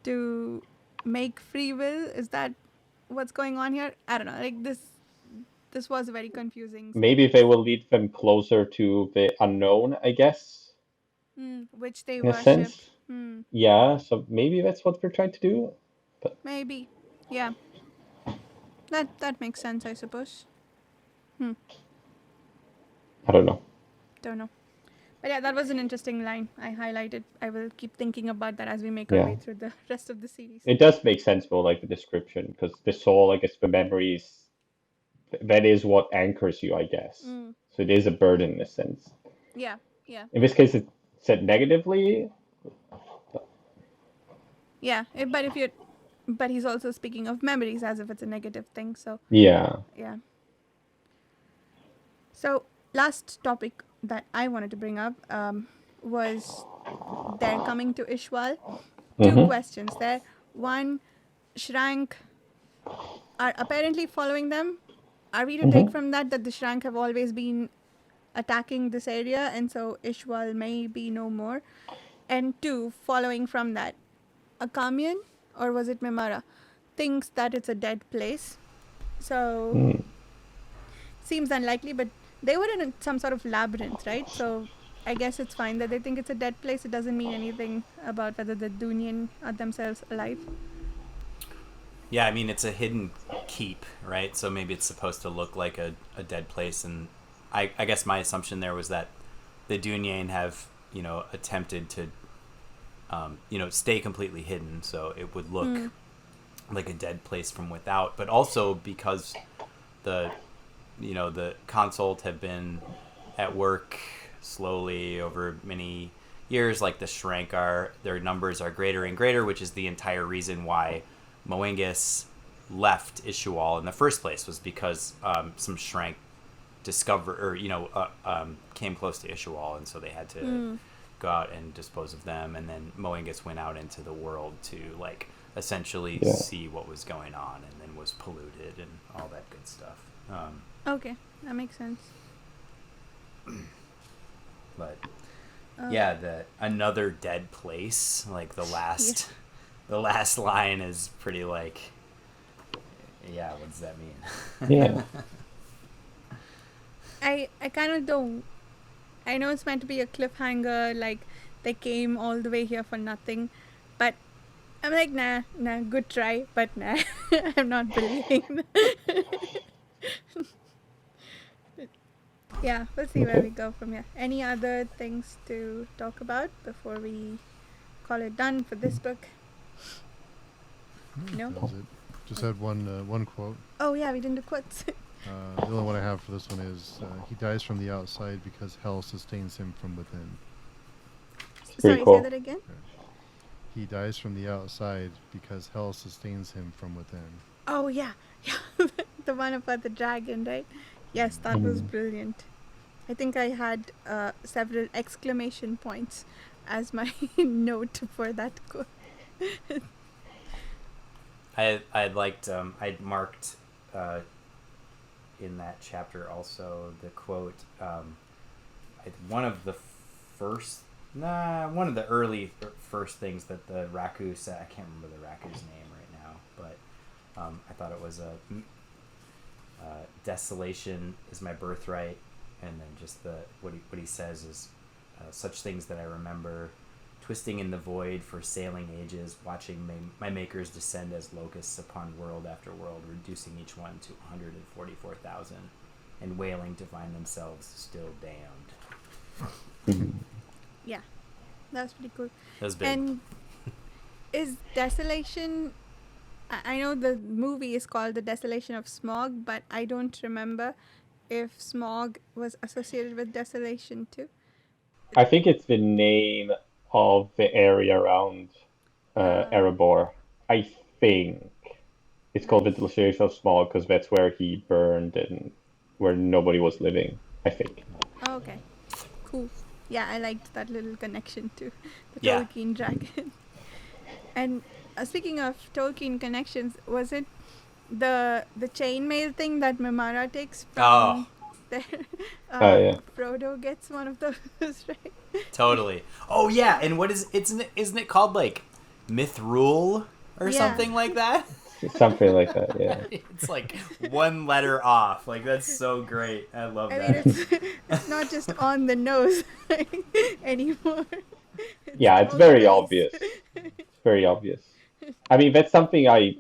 to make free will. Is that what's going on here? I don't know. Like this was very confusing. Maybe they will lead them closer to the unknown, I guess. Which they In a worship. sense. Yeah, so maybe that's what we're trying to do. But Maybe. Yeah. That makes sense, I suppose. I don't know. Don't know. But yeah, that was an interesting line I highlighted. I will keep thinking about that as we make our Yeah. way through the rest of the series. It does make sense though, like the description, because the soul, I guess, the memories, that is what anchors you, I guess. So it is a burden in a sense. Yeah, yeah. In this case, it's said negatively. Yeah, but he's also speaking of memories as if it's a negative thing. So Yeah. yeah. So last topic that I wanted to bring up was their coming to Ishual. Two Mm-hmm. questions there. One, Shrank are apparently following them. Are we to take from that the Shrank have always been attacking this area and so Ishwal may be no more? And two, following from that, a commune, or was it Mimara, thinks that it's a dead place. So seems unlikely, but they were in some sort of labyrinth, right? So I guess it's fine that they think it's a dead place. It doesn't mean anything about whether the Dunyan are themselves alive. Yeah, I mean, it's a hidden keep, right? So maybe it's supposed to look like a dead place. And I guess my assumption there was that the Dunyan have, attempted to, stay completely hidden. So it would look like a dead place from without. But also because the consult have been at work slowly over many years, like the Shrank their numbers are greater and greater, which is the entire reason why Moengus left Ishual in the first place, was because some Shrank came close to Ishual, and so they had to go out and dispose of them, and then Moengus went out into the world to essentially see what was going on, and then was polluted and all that good stuff. Okay, that makes sense. But another dead place, like the last line is pretty what does that mean? Yeah. I kind of don't. I know it's meant to be a cliffhanger, like they came all the way here for nothing, but I'm like, nah, good try, but nah, I'm not believing. Yeah, we'll see where we go from here. Any other things to talk about before we call it done for this book? No? That was it. Just had one quote. Oh yeah, we didn't do quotes. The only one I have for this one is, he dies from the outside because hell sustains him from within. Sorry, cool. say that again? He dies from the outside because hell sustains him from within. Oh yeah. The one about the dragon, right? Yes, that was brilliant. I think I had several exclamation points as my note for that quote. I'd marked in that chapter also the quote, one of the early first things that the Raku said. I can't remember the Raku's name right now, but I thought it was desolation is my birthright, and then just what he says is such things that I remember, twisting in the void for sailing ages, watching my makers descend as locusts upon world after world, reducing each one to 144,000, and wailing to find themselves still damned. Yeah, that was pretty cool. That was big. And is desolation... I know the movie is called The Desolation of Smog, but I don't remember if smog was associated with desolation too. I think it's the name of the area around Erebor. I think it's called the Desolation of Smog because that's where he burned and where nobody was living, I think. Oh, okay, cool. Yeah, I liked that little connection to the Yeah. Tolkien dragon. And speaking of Tolkien connections, was it the chainmail thing that Mimara takes from there? Yeah. Frodo gets one of those, right? Totally. Oh yeah, and isn't it called like Mithril or Yeah. something like that? Something like that, yeah. It's like one letter off. Like, that's so great. I love I that. mean, it's not just on the nose anymore. Yeah, the it's most very nice. obvious. It's very obvious. I mean, that's something I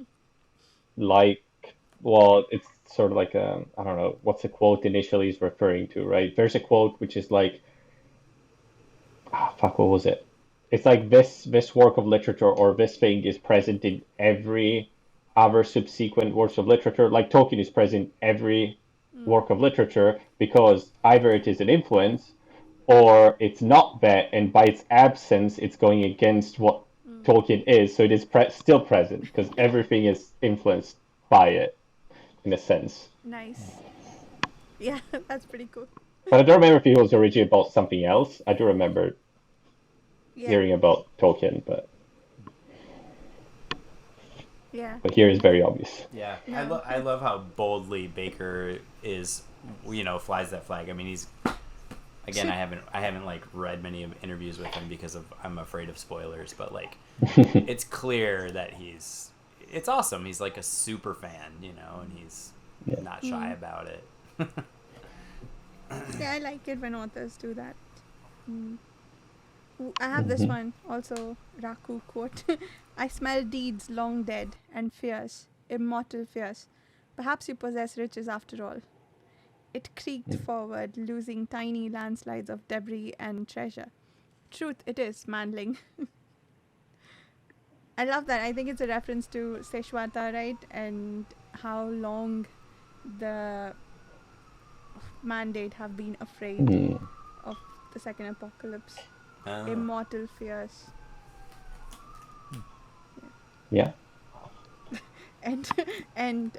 like. Well, it's sort of like I don't know what's the quote initially is referring to, right? There's a quote which is like, fuck, what was it? It's like this work of literature or this thing is present in every other subsequent works of literature. Like Tolkien is present in every Mm, work of literature because either it is an influence or it's not that, and by its absence, it's going against what mm. Tolkien is. So it is still present because everything is influenced by it in a sense. Nice. Yeah, that's pretty cool. But I don't remember if it was originally about something else. I do remember Yeah, hearing about Tolkien, yeah. but here is I very think obvious. Yeah, no. I love how boldly Baker is, flies that flag. I mean, he's again, I haven't like read many interviews with him because of I'm afraid of spoilers, but like it's clear that it's awesome. He's like a super fan, and he's Yeah. not shy about it. Yeah, I like it when authors do that. Mm. Ooh, I have this Hmm. one also, Raku quote. I smell deeds long dead and fierce, immortal fierce. Perhaps you possess riches after all. It creaked forward, losing tiny landslides of debris and treasure. Truth it is, manling. I love that. I think it's a reference to Seshwata, right? And how long the mandate have been afraid Hmm. of the second apocalypse. Oh. Immortal fears. Yeah. And and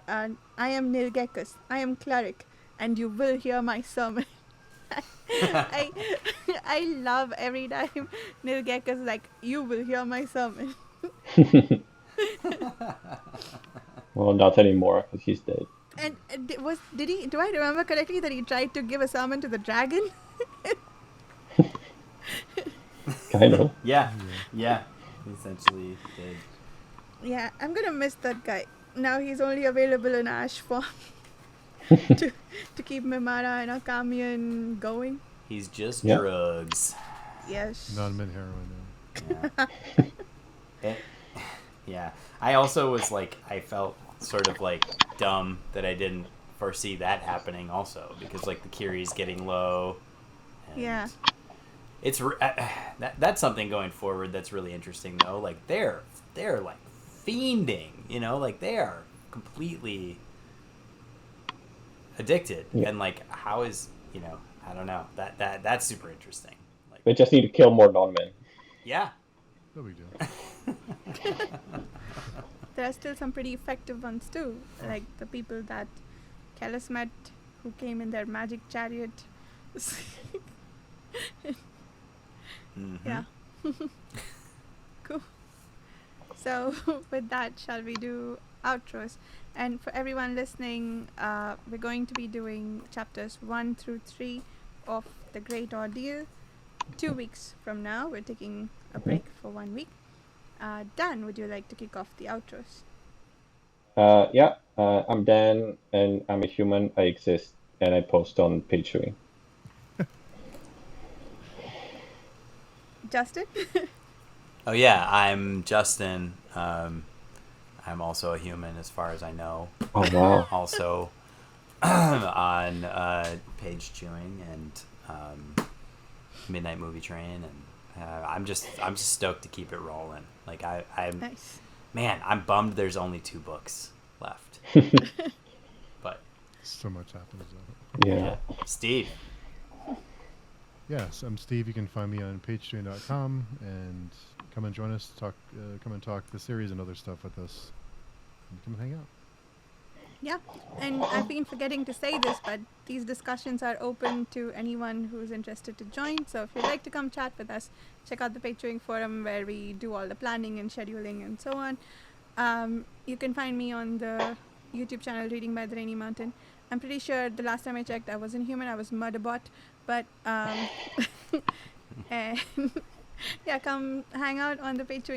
I am Nilgekus. I am cleric, and you will hear my sermon. I I love every time Nilgekus is like, you will hear my sermon. Well, not anymore because he's dead. And did he? Do I remember correctly that he tried to give a sermon to the dragon? Kind of. Yeah, Yeah. yeah, he essentially did. Yeah, I'm gonna miss that guy. Now he's only available in ash form to to keep Mimara and Akamian going. He's just Yeah. drugs. Yes. Non-mint heroin. Yeah. It, yeah. I also was like, I felt sort of like dumb that I didn't foresee that happening also because like the Kiri's getting low. And Yeah. It's that's something going forward that's really interesting though. Like they're like fiending, like they are completely addicted, Yeah. and like how is I don't know that's super interesting. Like They just need to kill more non-men. yeah, No big deal. There are still some pretty effective ones too, like the people that Kellis met who came in their magic chariot. Mhm. Yeah. Cool. So with that, shall we do outros? And for everyone listening, we're going to be doing chapters 1 through 3 of The Great Ordeal. 2 weeks from now, we're taking a break for 1 week. Dan, would you like to kick off the outros? Yeah. I'm Dan, and I'm a human. I exist, and I post on Patreon. Justin? Oh yeah, I'm Justin. I'm also a human as far as I know. Oh wow. Also on Page Chewing and Midnight Movie Train, and I'm just stoked to keep it rolling. Like I'm Nice. man, I'm bummed there's only 2 books left. But So much happens though. Yeah. yeah, Steve. Yes, I'm Steve. You can find me on patreon.com and come and join us. Come and talk the series and other stuff with us. And come and hang out. Yeah, and I've been forgetting to say this, but these discussions are open to anyone who's interested to join. So if you'd like to come chat with us, check out the Patreon forum where we do all the planning and scheduling and so on. You can find me on the YouTube channel Reading by the Rainy Mountain. I'm pretty sure the last time I checked, I wasn't human, I was Murderbot. But and yeah, come hang out on the Patreon